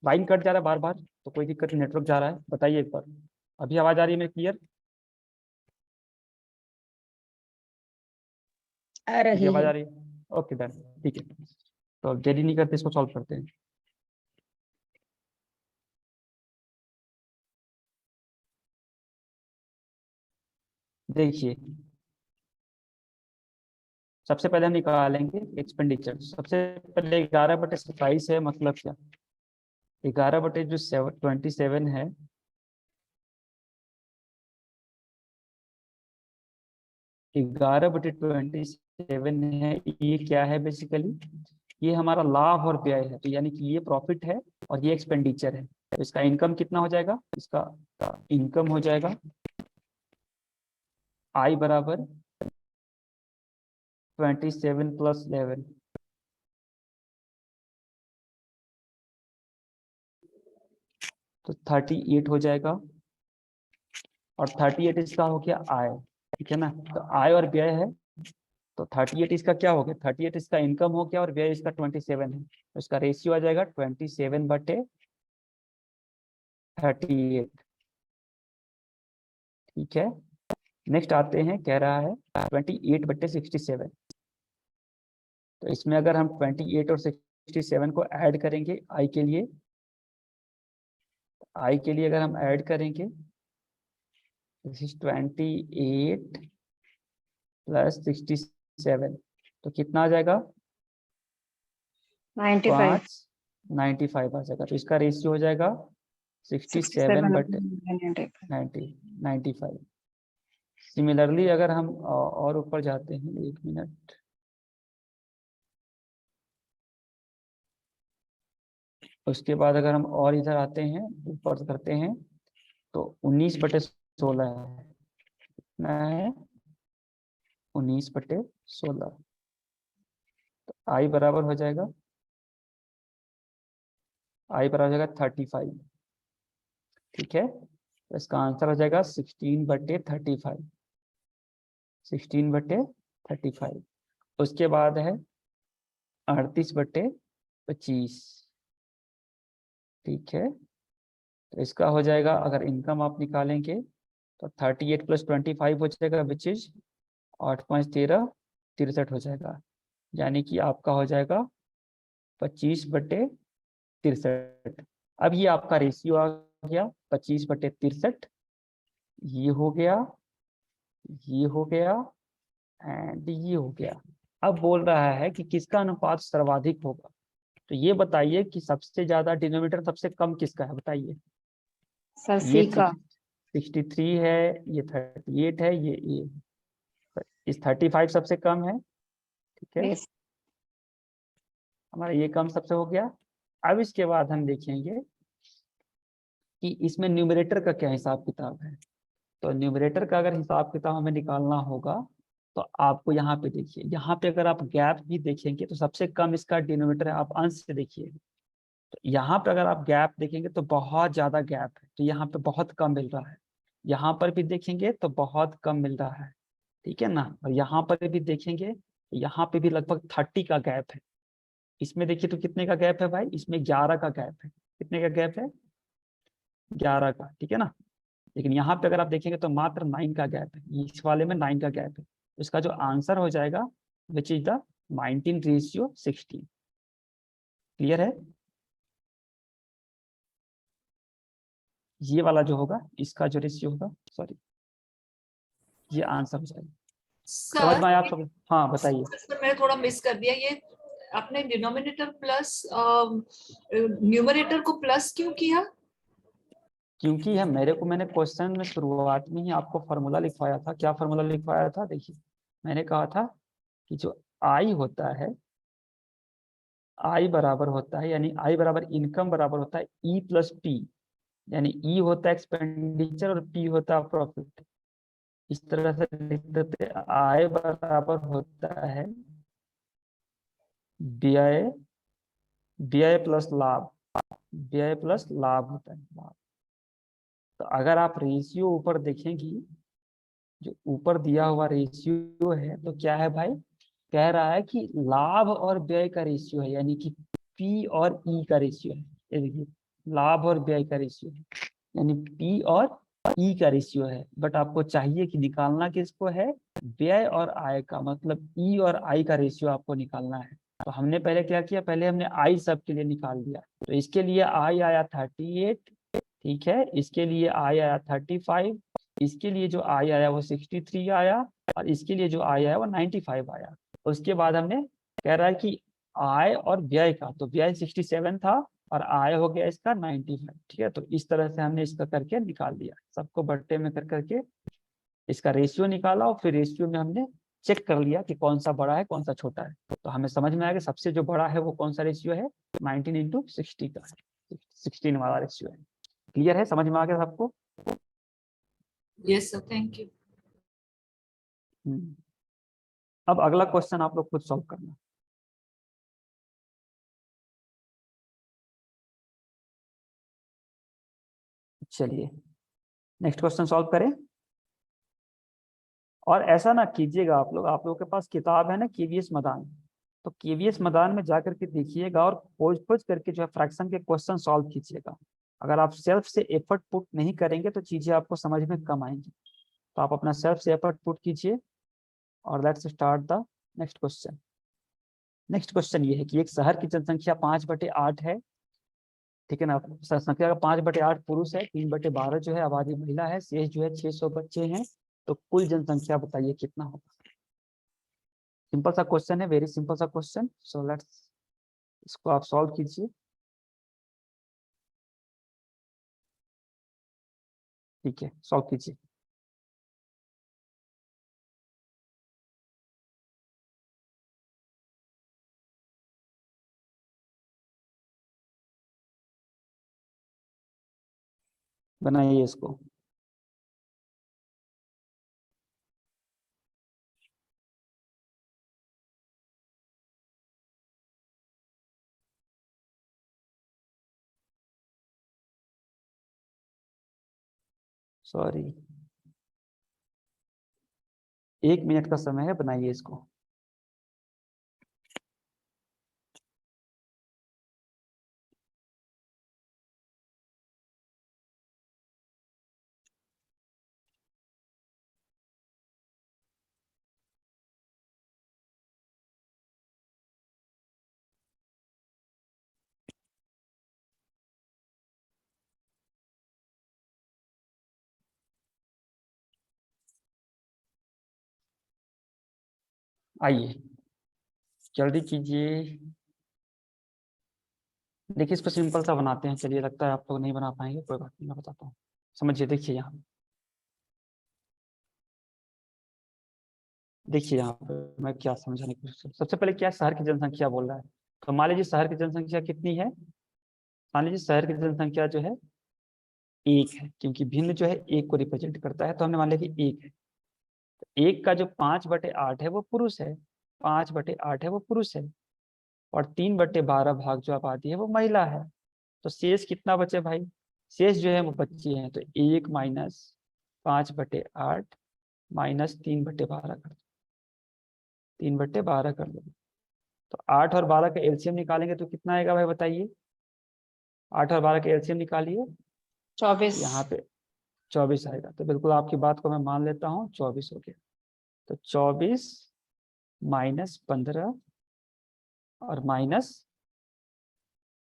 लाइन कट जा रहा है बार बार, तो कोई दिक्कत नहीं, नेटवर्क जा रहा है, बताइए एक बार। अभी आवाज आ रही है मेरी क्लियर? आ अभी रही आवाज है। आ रही है? ओके डन, ठीक है। तो अब देरी नहीं करते, इसको सॉल्व करते हैं। देखिए सबसे पहले हम निकालेंगे एक्सपेंडिचर। सबसे पहले 11/27 है, मतलब क्या, 11 बटे जो 27 है, 11/27 है, ये क्या है बेसिकली, ये हमारा लाभ और व्यय है, तो यानी कि ये प्रॉफिट है और ये एक्सपेंडिचर है। तो इसका इनकम कितना हो जाएगा, इसका इनकम हो जाएगा आई बराबर 27 + 11, तो 38 हो जाएगा। और 38 इसका हो गया आय, ठीक है ना। तो आय और व्यय है, तो 38 इसका क्या हो गया, 38 इसका इनकम हो गया और व्यय इसका 27 है। तो इसका रेशियो आ जाएगा 27/38, ठीक है। नेक्स्ट आते हैं, कह रहा है 28/67। तो इसमें अगर हम 28 और 67 को ऐड करेंगे आई के लिए, अगर हम ऐड करेंगे, दिस इज 28 + 67, तो कितना आ जाएगा, 95 95 आ जाएगा। तो इसका रेशियो हो जाएगा 67/95। सिमिलरली अगर हम और ऊपर जाते हैं, 1 मिनट, उसके बाद अगर हम और इधर आते हैं, ऊपर करते हैं, तो 19/16 है, कितना है, 19/16। तो आई बराबर हो जाएगा 35, ठीक है। तो इसका आंसर हो जाएगा 16/35, 16/35। उसके बाद है 38/25, ठीक है। तो इसका हो जाएगा, अगर इनकम आप निकालेंगे तो 38 + 25 हो जाएगा, विच इज 8 × 5 = 13, 63 हो जाएगा। यानी कि आपका हो जाएगा 25/63। अब ये आपका रेशियो आ गया 25/63, ये हो गया, ये हो गया एंड ये हो गया। अब बोल रहा है कि किसका अनुपात सर्वाधिक होगा। तो ये बताइए कि सबसे ज्यादा डिनोमिनेटर सबसे कम किसका है, बताइए। सर ये सी का 63 है, ये 38 है, ये इस 35 सबसे कम है, ठीक है। यस हमारा ये कम सबसे हो गया। अब इसके बाद हम देखेंगे कि इसमें न्यूमरेटर का क्या हिसाब किताब है। तो न्यूमरेटर का अगर हिसाब किताब हमें निकालना होगा, तो आपको यहाँ पे देखिए, यहाँ पे अगर आप गैप भी देखेंगे तो सबसे कम इसका डिनोमिनेटर है, आप अंश से देखिए। तो यहाँ पे अगर आप गैप देखेंगे तो बहुत ज्यादा गैप है, तो यहाँ पे बहुत कम मिल रहा है। यहाँ पर भी देखेंगे तो बहुत कम मिल रहा है, ठीक है ना। और यहाँ पर भी देखेंगे, यहाँ पे भी लगभग 30 का गैप है। इसमें देखिए तो कितने का गैप है भाई, इसमें 11 का गैप है। कितने का गैप है, 11 का, ठीक है ना। लेकिन यहाँ पे अगर आप देखेंगे तो मात्र 9 का गैप है, इस वाले में 9 का गैप है। इसका जो आंसर हो जाएगा विच इज द 19:16। क्लियर है, ये वाला जो होगा, इसका जो रेशियो होगा, सॉरी, ये आंसर हो जाएगा। समझ सर में आया आप सब, हाँ बताइए। सर मैंने थोड़ा मिस कर दिया, ये आपने डिनोमिनेटर प्लस न्यूमरेटर को प्लस क्यों किया? क्योंकि है मैंने क्वेश्चन में शुरुआत में ही आपको फार्मूला लिखवाया था। क्या फार्मूला लिखवाया था, देखिए मैंने कहा था कि जो आई होता है, आई बराबर होता है, यानी आई बराबर इनकम बराबर होता है ई + पी, यानी ई होता है एक्सपेंडिचर और पी होता है प्रॉफिट। इस तरह से लिख देते, आय बराबर होता है व्यय, व्यय प्लस लाभ, व्यय प्लस लाभ होता है, लाभ। तो अगर आप रेशियो ऊपर देखेंगी, जो ऊपर दिया हुआ रेशियो है, तो क्या है भाई, कह रहा है कि लाभ और व्यय का रेशियो है, यानी कि पी और ई का रेशियो है। ये देखिए, लाभ और व्यय का रेशियो है, यानी पी और ई का रेशियो है। बट आपको चाहिए कि निकालना किसको है, व्यय और आय का, मतलब ई और आई का रेशियो आपको निकालना है। तो हमने पहले क्या किया, पहले हमने आई सब के लिए निकाल दिया। तो इसके लिए आई आया 38, ठीक है। इसके लिए आई आया 35, इसके लिए जो आई आया वो 63 आया, और इसके लिए जो आई आया वो 95 आया। उसके बाद हमने कह रहा है कि आय और व्यय का, तो व्यय 67 था और आय हो गया इसका 95, ठीक है। तो इस तरह से हमने इसका करके निकाल दिया, सबको बट्टे में कर करके इसका रेशियो निकाला, और फिर रेशियो में हमने चेक कर लिया कि कौन सा बड़ा है कौन सा छोटा है, तो हमें समझ में आया कि सबसे जो बड़ा है वो कौन सा रेशियो है, 19:60 का है, 16 वाला रेशियो है। क्लियर है, समझ में आ गया सबको? Yes sir, thank you. अब अगला क्वेश्चन आप लोग खुद सॉल्व करना। चलिए नेक्स्ट क्वेश्चन सॉल्व करें। और ऐसा ना कीजिएगा आप लोगों के पास किताब है ना केवीएस मैदान, तो केवीएस मैदान में जाकर के देखिएगा और खोज खोज करके जो है फ्रैक्शन के क्वेश्चन सॉल्व कीजिएगा। अगर आप सेल्फ से एफर्ट पुट नहीं करेंगे तो चीजें आपको समझ में कम आएंगी, तो आप अपना सेल्फ से एफर्ट पुट कीजिए। और let's start the next question. Next question ये है कि एक शहर की जनसंख्या 5/8 है, ठीक है ना। संख्या का 5/8 पुरुष है, 3/12 जो है आबादी महिला है, शेष जो है 600 बच्चे हैं, तो कुल जनसंख्या बताइए कितना होगा। सिंपल सा क्वेश्चन है, वेरी सिंपल सा क्वेश्चन। सो लेट्स इसको आप सॉल्व कीजिए। ठीक है, सॉल्व कीजिए। बनाइए इसको। सॉरी, 1 मिनट का समय है, बनाइए इसको। आइए जल्दी कीजिए। देखिए इसको सिंपल सा बनाते हैं। चलिए, लगता है आप लोग नहीं बना पाएंगे, कोई बात नहीं, मैं बताता हूँ। समझिए, देखिए यहाँ, देखिए यहाँ पे मैं क्या समझाने की कोशिश। सबसे पहले क्या शहर की जनसंख्या बोल रहा है, तो मान लीजिए शहर की जनसंख्या कितनी है। मान लीजिए शहर की जनसंख्या जो है 1 है, क्योंकि भिन्न जो है 1 को रिप्रेजेंट करता है, तो हमने मान लिया कि 1 है। तो 1 का जो 5/8 है वो पुरुष है, 5/8 है वो पुरुष है, और 3/12 भाग जो आबादी है वो महिला है। तो शेष कितना बचे भाई, शेष जो है वो बच्चे हैं, तो 1 माइनस 5/8 माइनस 3/12 कर दो, 3/12 कर दो। तो 8 और 12 का एलसीएम निकालेंगे तो कितना आएगा भाई बताइए। 8 और 12 का एलसीएम निकालिए, 24। यहाँ पे 24 आएगा। तो बिल्कुल आपकी बात को मैं मान लेता हूँ, 24 हो गया। तो 24 माइनस 15 और माइनस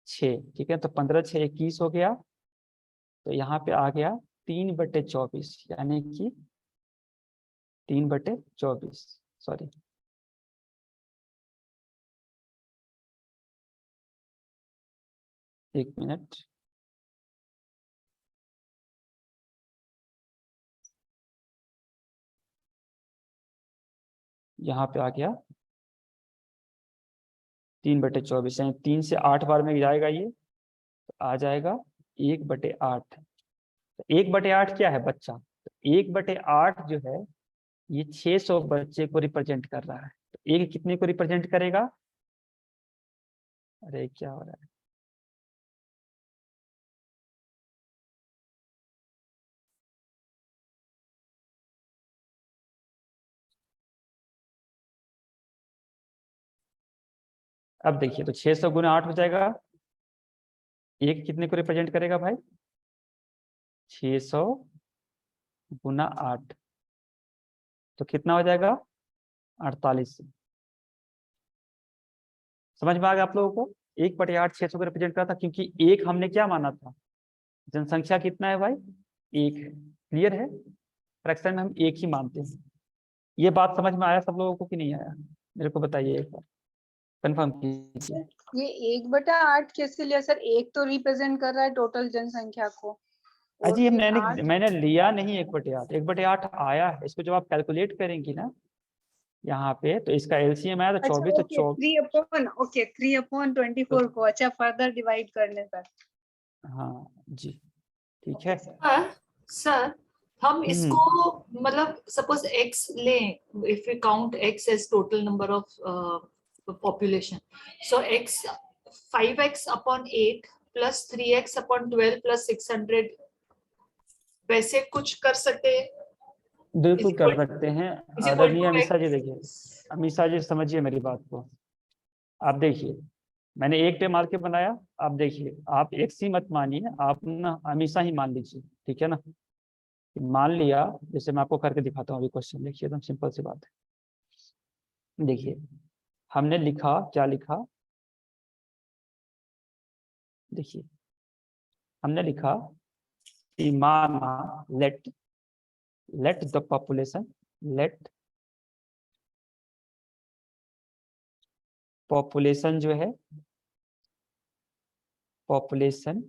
6, ठीक है। तो 15 6 21 हो गया। तो यहाँ पे आ गया 3/24, यानी कि 3/24, सॉरी। एक मिनट, यहाँ पे आ गया 3/24, यानी 3 से 8 बार में जाएगा ये, तो आ जाएगा 1/8। तो 1/8 क्या है बच्चा, तो 1/8 जो है ये 600 बच्चे को रिप्रेजेंट कर रहा है। तो एक कितने को रिप्रेजेंट करेगा, अरे क्या हो रहा है। अब देखिए, तो 600 गुना 8 हो जाएगा, एक कितने को रिप्रेजेंट करेगा भाई, 600 गुना 8, तो कितना हो जाएगा 48। समझ में आ गया आप लोगों को। 1/8 600 को रिप्रेजेंट करता, क्योंकि एक हमने क्या माना था, जनसंख्या कितना है भाई, 1 है। क्लियर है, फ्रैक्शन में हम 1 ही मानते हैं। ये बात समझ में आया सब लोगों को कि नहीं आया, मेरे को बताइए एक बार, कंफर्म कीजिए। ये 1/8 कैसे लिया सर? एक तो रिप्रेजेंट कर रहा है टोटल जनसंख्या को, और अजी फिर 8। मैंने लिया नहीं 1/8, 1/8 आया है। इसको जब आप कैलकुलेट करेंगी ना, यहाँ पे तो इसका एलसीएम आया तो अच्छा 24, तो ओके 3/24 को अच्छा फर्दर डिवाइड करने पर। हाँ जी, ठीक है। सर हम इसको मतलब सपोज x लें, if we count x as total number of population, so x 5x upon 8 plus 3x upon 12 plus 600, वैसे कुछ कर सकते हैं? बिल्कुल Is कर equal- सकते हैं is equal आदरणीय to अमीषा जी। x. देखिए अमीषा जी, समझिए मेरी बात को। आप देखिए, मैंने एक पे मार के बनाया। आप देखिए, आप एक सी मत मानिए, आप ना हमेशा ही मान लीजिए, ठीक है ना। मान लिया, जैसे मैं आपको करके दिखाता हूँ अभी क्वेश्चन। देखिए एकदम सिंपल सी बात है। देखिए हमने लिखा, क्या लिखा, देखिए हमने लिखा कि माना let the population, let population जो है, पॉपुलेशन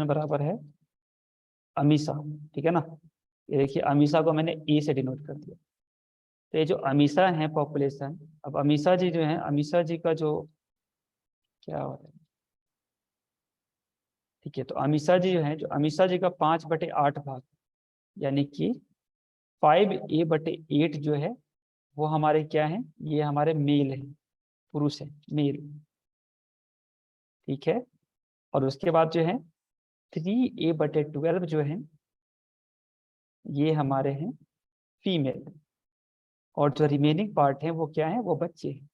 बराबर है अमीषा, ठीक है ना। ये देखिए अमीषा को मैंने ए से डिनोट कर दिया। तो ये जो अमीषा है पॉपुलेशन, अब अमीषा जी जो है, अमीषा जी का जो क्या हो रहा है, ठीक है। तो अमीषा जी जो है, जो अमीषा जी का 5/8 भाग, यानी कि 5a/8 जो है वो हमारे क्या है, ये हमारे मेल है, पुरुष है, मेल, ठीक है। और उसके बाद जो है 3a/12 जो है ये हमारे हैं फीमेल, और जो रिमेनिंग पार्ट है वो क्या है, वो बच्चे हैं।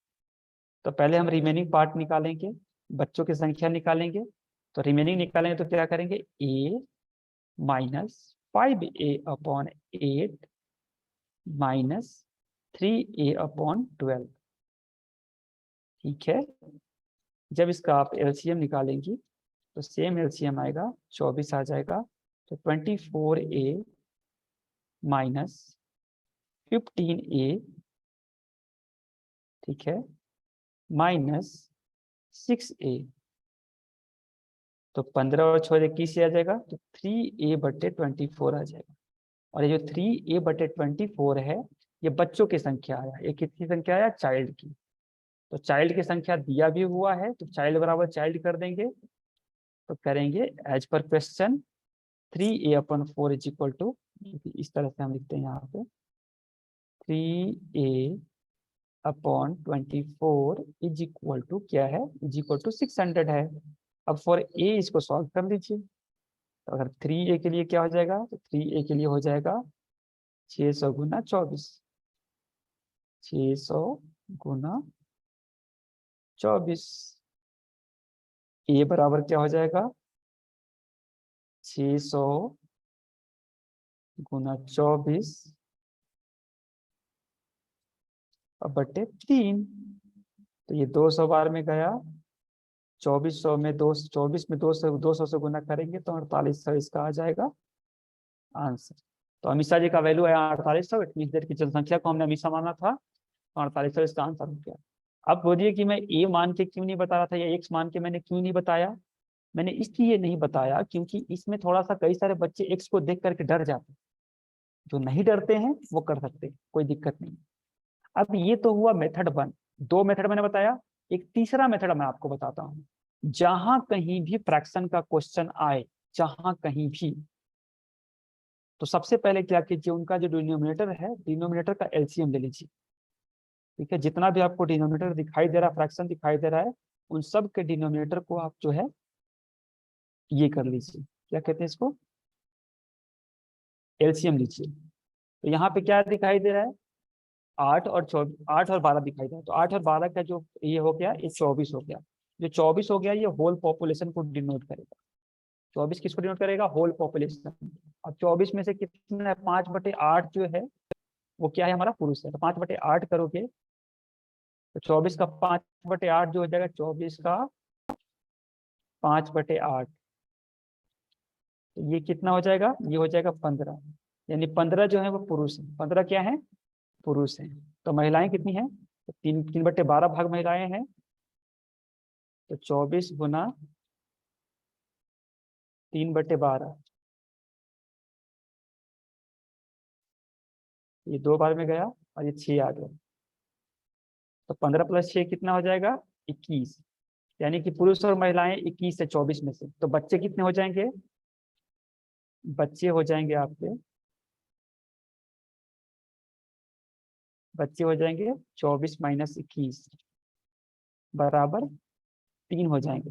तो पहले हम रिमेनिंग पार्ट निकालेंगे, बच्चों की संख्या निकालेंगे। तो रिमेनिंग निकालेंगे तो क्या करेंगे, a minus 5a/8 minus 3a/12, ठीक है। जब इसका आप एलसीएम निकालेंगी तो सेम एलसीएम आएगा, 24 आ जाएगा। तो 24a माइनस 15a, ठीक है, माइनस 6a। तो 15 और 6 21 आ जाएगा, तो 3a/24 आ जाएगा। और ये जो 3a/24 है, ये बच्चों की संख्या आया। ये किसकी संख्या आया, चाइल्ड की। तो चाइल्ड की संख्या दिया भी हुआ है, तो चाइल्ड बराबर चाइल्ड कर देंगे। तो करेंगे as per question 3a/4 is equal to, इस तरह से हम लिखते हैं यहाँ पे 3a/24 इज इक्वल टू क्या है, इज इक्वल टू 600 है। अब फॉर ए इसको सॉल्व कर लीजिए। तो अगर 3a के लिए क्या हो जाएगा, तो 3a के लिए हो जाएगा 600 गुना 24, 600 गुना 24। ए बराबर क्या हो जाएगा, 600 गुना 24 और बटे 3। तो ये 200 बार में गया, 2400 में 200 से गुना करेंगे तो 4800 इसका आ जाएगा आंसर। तो अमीषा जी का वैल्यू है 4800। इतनी देर की जनसंख्या को हमने अमीषा माना था, तो 4800 इसका आंसर हो गया। अब बोलिए कि मैं ए मान के क्यों नहीं बता रहा था, या एक्स मान के मैंने क्यों नहीं बताया। मैंने इसलिए नहीं बताया क्योंकि इसमें थोड़ा सा कई सारे बच्चे एक्स को देख करके डर जाते हैं। जो नहीं डरते हैं वो कर सकते हैं, कोई दिक्कत नहीं। अब ये तो हुआ मेथड 1। 2 मेथड मैंने बताया, एक तीसरा मेथड मैं आपको बताता हूँ। जहां कहीं भी फ्रैक्शन का क्वेश्चन आए, जहां कहीं भी, तो सबसे पहले क्या कीजिए, उनका जो डिनोमिनेटर है, डिनोमिनेटर का एलसीएम ले लीजिए, ठीक है। जितना भी आपको डिनोमिनेटर दिखाई दे रहा है, फ्रैक्शन दिखाई दे रहा है, उन सब के डिनोमिनेटर को आप जो है ये कर लीजिए, क्या कहते हैं इसको, एलसीएम लीजिए। तो यहाँ पे क्या दिखाई दे रहा है, 8 और 12 दिखाई दे रहा है। तो 8 और 12 का जो ये हो गया, ये 24 हो गया। जो 24 हो गया ये होल पॉपुलेशन को डिनोट करेगा। 24 किसको डिनोट करेगा, होल पॉपुलेशन। अब 24 में से कितना है, 5/8 जो है वो क्या है, हमारा पुरुष है। तो 5/8 करोगे तो 24 का 5/8 जो हो जाएगा, 24 का 5/8, तो ये कितना हो जाएगा, ये हो जाएगा 15। यानी 15 जो है वो पुरुष है, 15 क्या है, पुरुष है। तो महिलाएं कितनी हैं, तो 3/12 भाग महिलाएं हैं। तो 24 गुना 3/12, ये 2 बार में गया और ये 6 आ गया, तो 15 + 6 कितना हो जाएगा? 21। यानी कि पुरुष और महिलाएं 21 से 24 में से, तो बच्चे कितने हो जाएंगे? बच्चे हो जाएंगे आपके, बच्चे हो जाएंगे 24 - 21 बराबर 3 हो जाएंगे।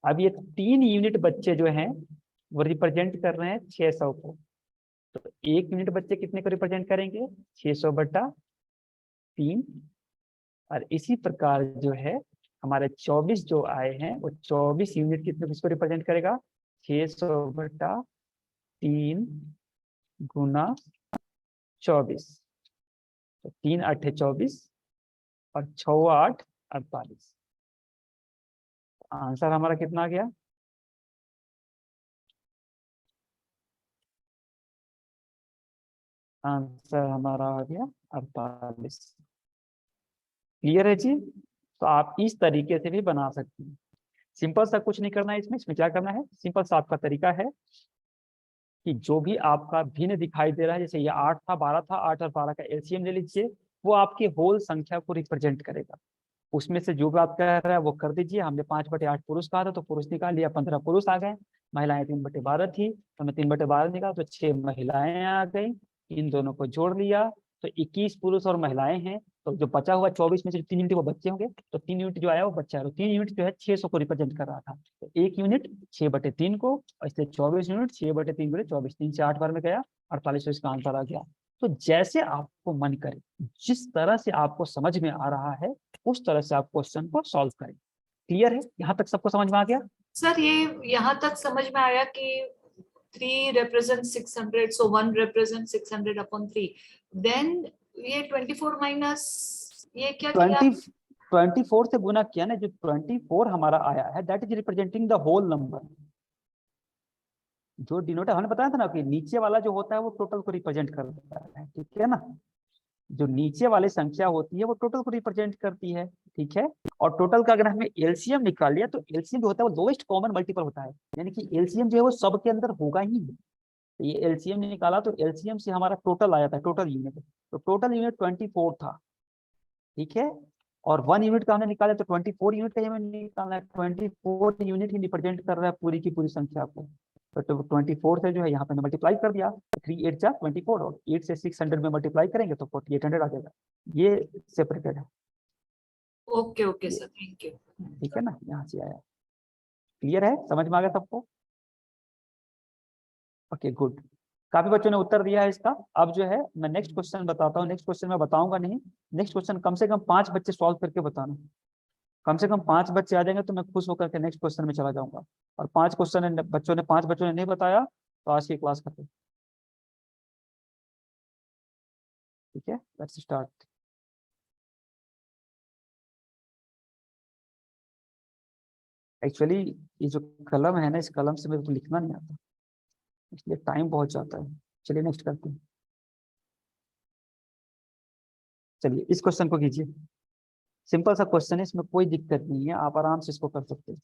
अब ये 3 यूनिट बच्चे जो हैं वो रिप्रेजेंट कर रहे हैं 600 को, तो 1 यूनिट बच्चे कितने को रिप्रेजेंट करेंगे? 600/3। और इसी प्रकार जो है हमारे 24 जो आए हैं वो 24 यूनिट कितने किसको रिप्रेजेंट करेगा? 600/3 गुना 24, तो 3 × 8 = 24 और 6 × 8 = 48। आंसर हमारा कितना आ गया? आंसर हमारा आ गया 48। क्लियर है जी? तो आप इस तरीके से भी बना सकते हैं। सिंपल सा कुछ नहीं करना है इसमें क्या करना है? सिंपल सा आपका तरीका है कि जो भी आपका भिन्न दिखाई दे रहा है, जैसे ये 8 था 12 था, 8 और 12 का एलसीएम ले लीजिए, वो आपकी होल संख्या को रिप्रेजेंट करेगा। उसमें से जो भी आप कह रहा है वो कर दीजिए। हमने 5/8 पुरुष कहा था तो पुरुष निकाल लिया, 15 पुरुष आ गए। महिलाएं 3/12 थी तो मैं 3/12 निकाला तो 6 महिलाएं आ गई। इन दोनों को जोड़ लिया तो 21 पुरुष और महिलाएं हैं, तो जो बचा हुआ 24 में से 3 यूनिट वो बच्चे होंगे, तो 3 यूनिट जो आया वो बच्चा है। तो 3 यूनिट जो है 600 को रिप्रेजेंट कर रहा था, तो 1 यूनिट 6/3 को, और इसलिए 24 यूनिट 6/3 गुणे 24, 3 से 8 बार में गया 48, तो इसका आंसर आ गया। तो जैसे आपको मन करे, जिस तरह से आपको समझ में आ रहा है उस तरह से आप क्वेश्चन को सॉल्व करें। क्लियर है? यहाँ तक सबको समझ में आ गया? सर ये यहाँ तक समझ में आया कि 3 represents 600, so 1 represents 600/3. Then ये 24 माइनस ये क्या किया? 24 से गुना किया ना, जो 24 हमारा आया है that is representing the whole number. जो डिनोटर हमने बताया था ना कि नीचे वाला जो होता है वो टोटल को रिप्रेजेंट करता है, ठीक है ना? जो नीचे वाली संख्या होती है वो टोटल को रिप्रेजेंट करती है, ठीक है? और टोटल का अगर हमें एलसीएम निकाल लिया तो एलसीएम जो होता है वो लोएस्ट कॉमन मल्टीपल होता है, यानी कि एलसीएम जो है वो सबके अंदर होगा ही। तो ये एलसीएम निकाला तो एलसीएम से हमारा टोटल आया था, टोटल यूनिट, तो टोटल यूनिट 24 था, ठीक है? और 1 यूनिट का हमने निकाला तो 24 यूनिट का हमें निकालना है। 24 यूनिट ही रिप्रेजेंट कर रहा है पूरी की पूरी संख्या को, तो 24 से जो है यहाँ पे मल्टीप्लाई कर दिया, 3 8 जा 24, और 8 से 600 में मल्टीप्लाई करेंगे तो 4800 आ जाएगा। ये सेपरेटेड है, okay okay sir, thank you. ठीक है ना? यहाँ से आया। क्लियर है? समझ में आ गया सबको? Okay good. काफी बच्चों ने उत्तर दिया है इसका। अब जो है मैं नेक्स्ट क्वेश्चन बताता हूँ। नेक्स्ट क्वेश्चन मैं बताऊंगा नहीं, नेक्स्ट क्वेश्चन कम से कम 5 बच्चे सॉल्व करके बताना। कम से कम 5 बच्चे आ जाएंगे तो मैं खुश होकर के नेक्स्ट क्वेश्चन में चला जाऊंगा। और 5 बच्चों ने नहीं बताया तो आज की क्लास खत्म। ठीक है, लेट्स स्टार्ट। एक्चुअली ये जो कलम है ना, इस कलम से मेरे को लिखना नहीं आता, इसलिए टाइम बहुत जाता है। चलिए नेक्स्ट करते हैं। चलिए इस क्वेश्चन को कीजिए। सिंपल सा क्वेश्चन है, इसमें कोई दिक्कत नहीं है, आप आराम से इसको कर सकते हैं।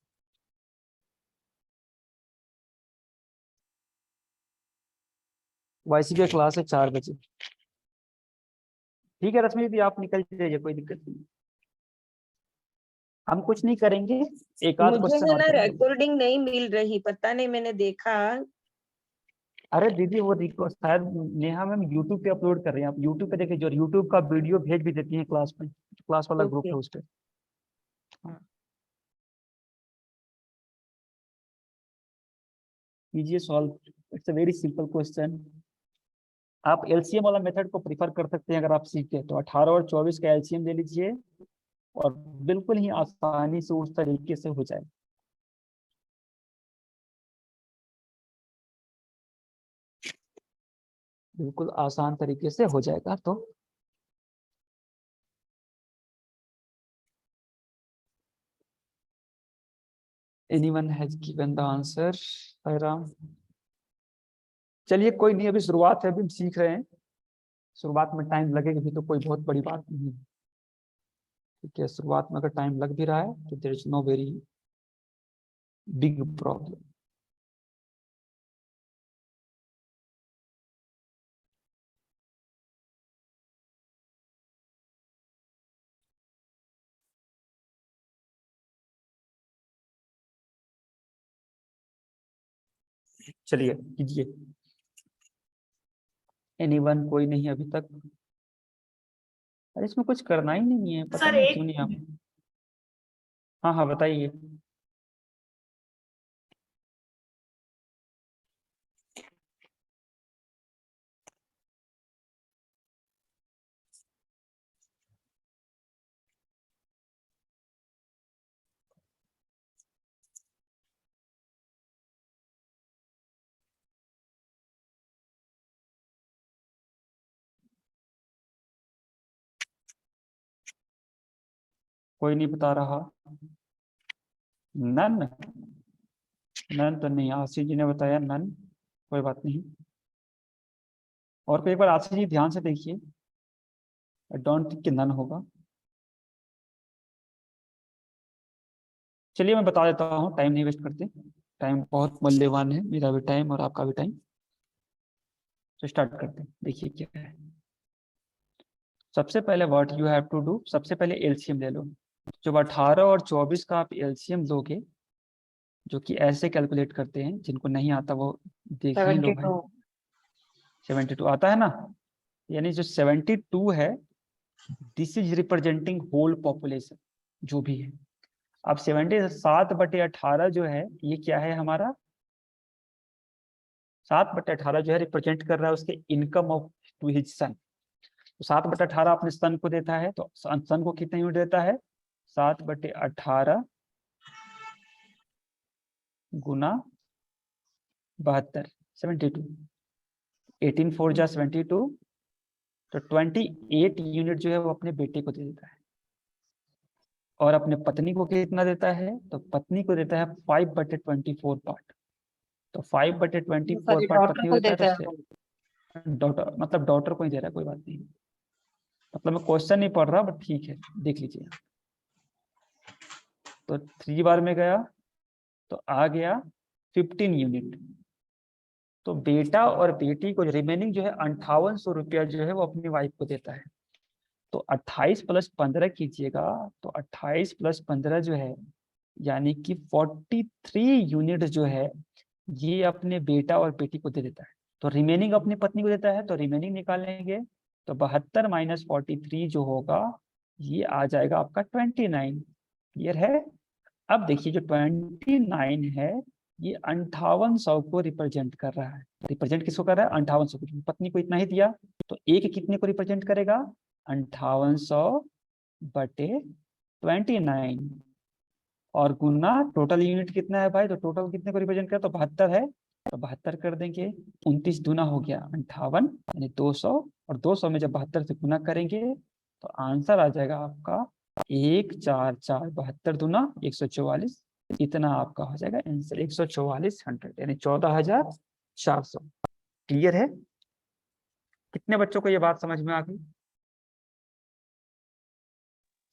वाईसी की क्लास है 4 बजे। ठीक है रश्मि दीदी, आप निकल जाइए, कोई दिक्कत नहीं। हम कुछ नहीं करेंगे, एक आध मुझे क्वेश्चन है और ना करेंगे। रिकॉर्डिंग नहीं मिल रही, पता नहीं, मैंने देखा। अरे दीदी वो शायद नेहा मैम यूट्यूब पे अपलोड कर रहे हैं, आप यूट्यूब पे देखिए, जो यूट्यूब का वीडियो भेज भी देती हैं क्लास में, क्लास वाला ग्रुप ओके। है उस पर। कीजिए solve, it's a very simple question. आप एलसीएम वाला मेथड को प्रिफर कर सकते हैं अगर आप सीखते हैं तो। 18 और 24 का एलसीएम ले लीजिए और बिल्कुल ही आसानी से उस तरीके से हो जाए। बिल्कुल आसान तरीके से हो जाएगा। तो anyone has given the answer? Ram, चलिए कोई नहीं, अभी शुरुआत है, अभी हम सीख रहे हैं, शुरुआत में टाइम लगेगा भी तो कोई बहुत बड़ी बात नहीं है। ठीक है, शुरुआत में अगर टाइम लग भी रहा है तो there is no very big problem. चलिए कीजिए। एनीवन, कोई नहीं अभी तक? अरे इसमें कुछ करना ही नहीं है, पता सर नहीं एक क्यों नहीं आप। हाँ हाँ बताइए। कोई नहीं बता रहा। नन, नन तो नहीं, आशीष जी ने बताया नन। कोई बात नहीं। और कोई एक बार आशीष जी ध्यान से देखिए, डोंट थिंक कि नन होगा। चलिए मैं बता देता हूँ, टाइम नहीं वेस्ट करते। टाइम बहुत मूल्यवान है, मेरा भी टाइम और आपका भी टाइम। तो स्टार्ट करते हैं, देखिए क्या है। सबसे पहले what you have to do, सबसे पहले एलसीएम ले लो। जब 18 और 24 का आप एलसीएम लोगे, जो कि ऐसे कैलकुलेट करते हैं, जिनको नहीं आता वो देख ही लो भाई। 72 आता है ना, यानी जो 72 है, this is representing whole population जो भी है। अब 77/18 जो है ये क्या है हमारा, 7/18 जो है रिप्रेजेंट कर रहा है उसके income of to his son. तो 7/18 अपने सन को देता है, तो सन को कितने यूनिट देता है, 7/18 गुना 72, 72। 18 4 जा 72, तो 28 यूनिट जो है वो अपने बेटे को दे देता है। और अपने पत्नी को कितना देता है, तो पत्नी को देता है 5/24 पार्ट। तो 5/24 पार्ट पत्नी को देता है, तो डॉटर, मतलब डॉटर को ही दे रहा है, कोई बात नहीं। मतलब मैं क्वेश्चन नहीं पढ़ रहा, बट ठीक है देख लीजिए। तो 3 बार में गया तो आ गया 15 यूनिट। तो बेटा और बेटी को रिमेनिंग जो है 5800 रुपया जो है वो अपनी वाइफ को देता है। तो 28 + 15 कीजिएगा, तो 28 + 15 जो है यानी कि 43 यूनिट जो है ये अपने बेटा और बेटी को दे देता है। तो रिमेनिंग अपनी पत्नी को देता है, तो रिमेनिंग निकालेंगे, तो 72 - 43 जो होगा ये आ जाएगा आपका 29। क्लियर है? अब देखिए जो 29 है ये 5800 को रिप्रेजेंट कर रहा है। रिप्रेजेंट किसको कर रहा है, 5800 को। पत्नी को इतना ही दिया, तो एक कितने को रिप्रेजेंट करेगा, 5800/29। और गुना टोटल यूनिट कितना है भाई, तो टोटल कितने को रिप्रेजेंट कर, तो 72 है, तो 72 कर देंगे। 29 दूना हो गया 58 यानी 200, और 200 में जब 72 से गुना करेंगे तो आंसर आ जाएगा आपका 144, 72 दूना 144। इतना आपका हो जाएगा आंसर, 144 यानी 14,400। क्लियर है? कितने बच्चों को ये बात समझ में आ गई?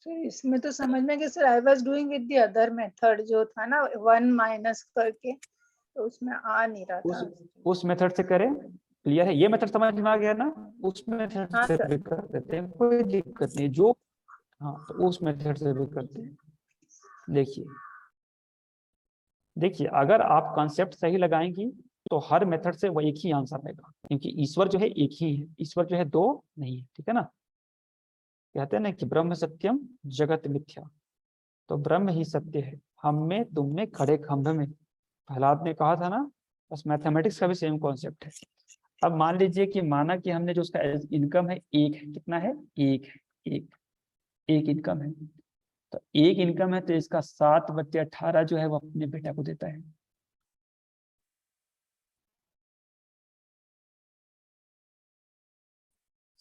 सर इसमें तो समझ में कि sir I was doing with the other method जो था ना 1 माइनस करके, तो उसमें आ नहीं रहा था। उस मेथड से करें। क्लियर है? ये मेथड समझ में आ गया ना? उस मेथड हाँ से सर। भी कर देते हैं, कोई दिक्कत नहीं जो। हाँ तो उस मेथड से भी करते हैं। देखिए देखिए, अगर आप कॉन्सेप्ट सही लगाएंगी तो हर मेथड से वो एक ही आंसर आएगा, क्योंकि ईश्वर जो है एक ही है, ईश्वर जो है दो नहीं है। ठीक है ना? कहते हैं ना कि ब्रह्म सत्यम जगत मिथ्या, तो ब्रह्म ही सत्य है, हम में तुम में खड़े खंभ में। प्रहलाद ने कहा था ना, बस मैथमेटिक्स का भी सेम कॉन्सेप्ट है। अब मान लीजिए कि माना कि हमने जो उसका इनकम है एक है, कितना है, एक है, एक इनकम है। तो एक इनकम है तो इसका 7/18 जो है वो अपने बेटा को देता है।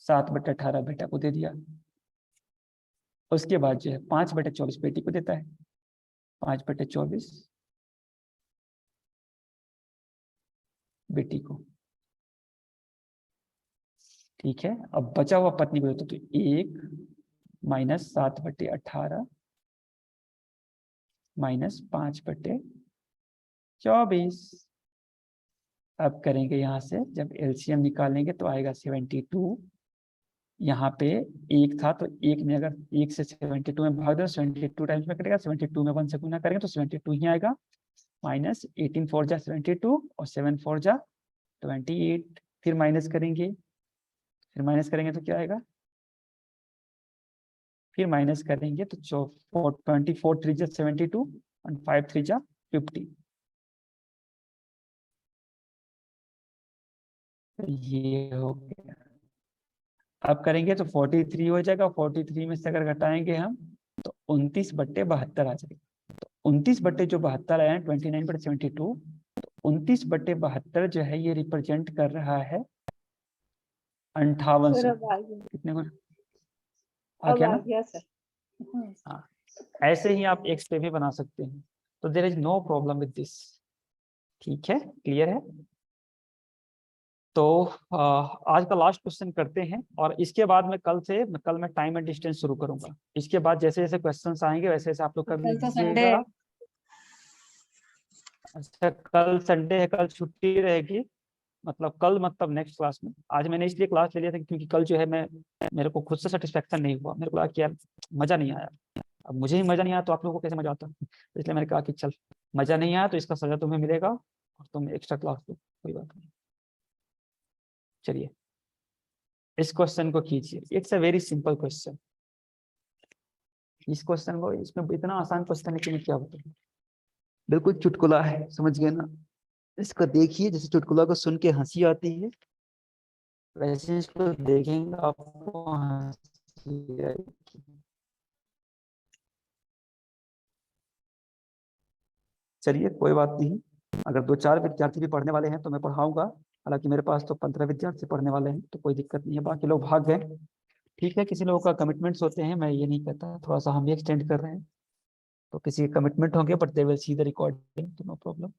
सात बटे 18 बेटा को दे दिया। उसके बाद जो है 5/24 बेटी को देता है। 5/24 बेटी को। ठीक है, अब बचा हुआ पत्नी को देता, तो 1 - 7/18 - 5/24। अब करेंगे यहाँ से, जब एलसीएम निकालेंगे तो आएगा 72। यहाँ पे एक था तो एक में अगर एक से 72 में भाग दो, 72 टाइम्स में कटेगा, 72 में 1 से गुना करेंगे तो 72 ही आएगा। माइनस 18 4 जा 72 और 7 4 जा 28, फिर माइनस करेंगे, तो क्या आएगा, फिर माइनस करेंगे तो 24 3 जा 72 और 5 3 जा 50। तो ये हो गया। अब करेंगे तो 43 हो जाएगा, 43 में से अगर घटाएंगे हम तो 29/72 आ जाएगा। तो 29/72 आया 29/72, तो 29/72 जो है ये रिप्रेजेंट कर रहा है 5800। सर अब आ गया, कितने को आ अब गया आ ना? गया सर। हाँ, ऐसे ही आप एक्स पे भी बना सकते हैं, तो there is no problem with this. ठीक है, क्लियर है? तो आज का लास्ट क्वेश्चन करते हैं, और इसके बाद में कल मैं टाइम एंड डिस्टेंस शुरू करूंगा। इसके बाद जैसे जैसे क्वेश्चंस आएंगे वैसे वैसे आप लोग कर कल तो संडे लीजिएगा। है। अच्छा, कल संडे है, कल छुट्टी रहेगी, मतलब नेक्स्ट क्लास में। आज मैंने इसलिए क्लास ले लिया था क्योंकि कल जो है मेरे को खुद से सेटिस्फेक्शन नहीं हुआ, मेरे को लगा कि यार मजा नहीं आया। अब मुझे ही मजा नहीं आया तो आप लोगों को कैसे मजा आता? तो इसलिए मैंने कहा कि चल, मजा नहीं आया तो इसका सजा तुम्हें मिलेगा और तुम एक्स्ट्रा क्लास दो, कोई बात नहीं। चलिए, इस क्वेश्चन को कीजिए, it's a very simple question. इस क्वेश्चन को, इसमें इतना आसान क्वेश्चन है कि मैं क्या बताऊं, बिल्कुल चुटकुला है, समझ गए ना? इसको देखिए, जैसे चुटकुला को सुन के हंसी आती है वैसे इसको देखेंगे आपको हंसी आएगी। चलिए, कोई बात नहीं, अगर 2-4 विद्यार्थी भी पढ़ने वाले हैं तो मैं पढ़ाऊंगा। हालांकि मेरे पास तो 15 विद्यार्थी पढ़ने वाले हैं, तो कोई दिक्कत नहीं है, बाकी लोग भाग गए। ठीक है, किसी लोगों का कमिटमेंट्स होते हैं, मैं ये नहीं कहता, थोड़ा सा हम भी एक्सटेंड कर रहे हैं, तो किसी के कमिटमेंट होंगे but they will see the recording, तो नो प्रॉब्लम।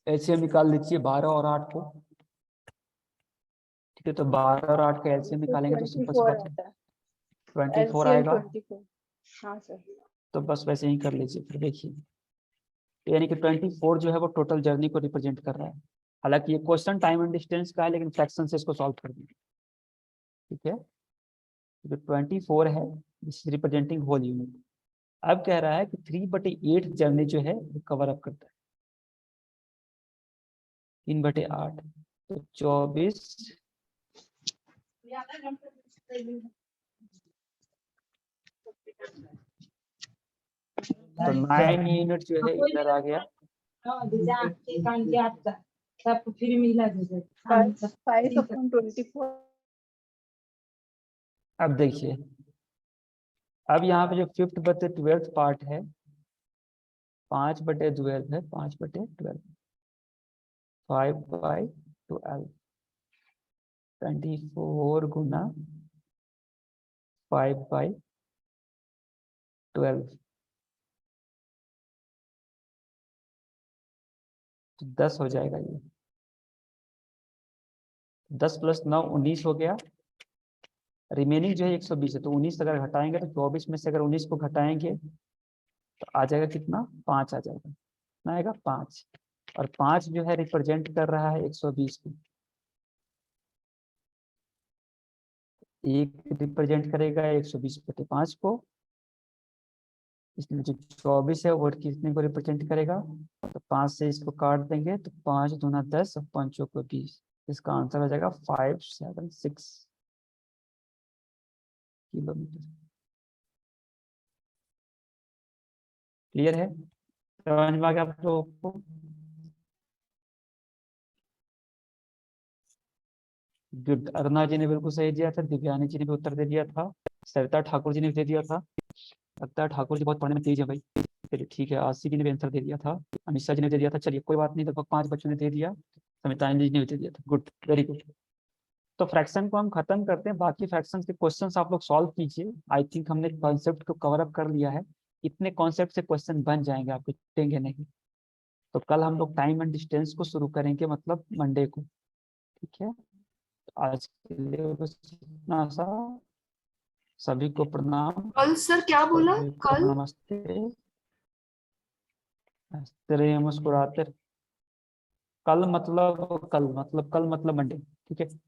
एलसीएम निकाल लीजिए 12 और 8 को। ठीक है, तो 12 और 8 का एलसीएम निकालेंगे तो सिंपल सी 24 बात है, आता है, 24 LCM आएगा। 24। हाँ सर। तो बस वैसे ही कर लीजिए, फिर देखिए, यानी कि 24 जो है वो टोटल जर्नी को रिप्रेजेंट कर रहा है। हालांकि ये क्वेश्चन टाइम एंड डिस्टेंस का है, लेकिन फ्रैक्शन से इसको सॉल्व कर देंगे। ठीक है, जो 24 है this is representing whole unit. अब कह रहा है कि 3/8 जर्नी जो है वो कवर अप करता है, 3/8, तो 24, तो 9 यूनिट जो है इधर आ गया। 5/24। अब देखिए, अब यहाँ पे जो 5/12 पार्ट है, 5/12 है, 5/12, 5/12, 24 गुना 5/12, तो 10 हो जाएगा ये। 10 + 9 19 हो गया। रिमेनिंग जो है 120 है, तो 19 अगर घटाएंगे तो 24 में से अगर 19 को घटाएंगे तो आ जाएगा कितना, 5 आ जाएगा। कितना आएगा, 5। और 5 जो है रिप्रेजेंट कर रहा है 120 को, एक रिप्रेजेंट करेगा 120/5 को, इसलिए जो 24 है वो कितने को रिप्रेजेंट करेगा, तो 5 से इसको काट देंगे तो 5 दूना 10 और 5 को 20, इसका आंसर हो जाएगा 576 किलोमीटर। क्लियर है, समझ में आ गया आप लोगों को? गुड, अरुणा जी ने बिल्कुल सही दिया था, दिव्यानी जी ने भी उत्तर दे दिया था, सरिता ठाकुर जी ने भी दे दिया था। लगता है ठाकुर जी बहुत पढ़ने में तेज है भाई। चलिए ठीक है, आशी जी ने भी आंसर दे दिया था, अमिषा जी ने दे दिया था। चलिए कोई बात नहीं, लगभग 5 बच्चों ने दे दिया, समिता जी ने भी दे दिया था। Good, very good. तो फ्रैक्शन को हम खत्म करते हैं, बाकी फ्रैक्शंस के क्वेश्चंस आप लोग सॉल्व कीजिए। आई थिंक हमने कॉन्सेप्ट को कवर अप कर लिया है, इतने कॉन्सेप्ट से क्वेश्चन बन जाएंगे, आपको छूटेंगे नहीं। तो कल हम लोग टाइम एंड डिस्टेंस को शुरू करेंगे, मतलब मंडे को। ठीक है, तो आज के लिए बस इतना सा। सभी को प्रणाम। कल सर क्या बोला? सभी को कल नमस्ते। हंसते रहिए, मुस्कुराते रहिए। कल मतलब मंडे, ठीक है।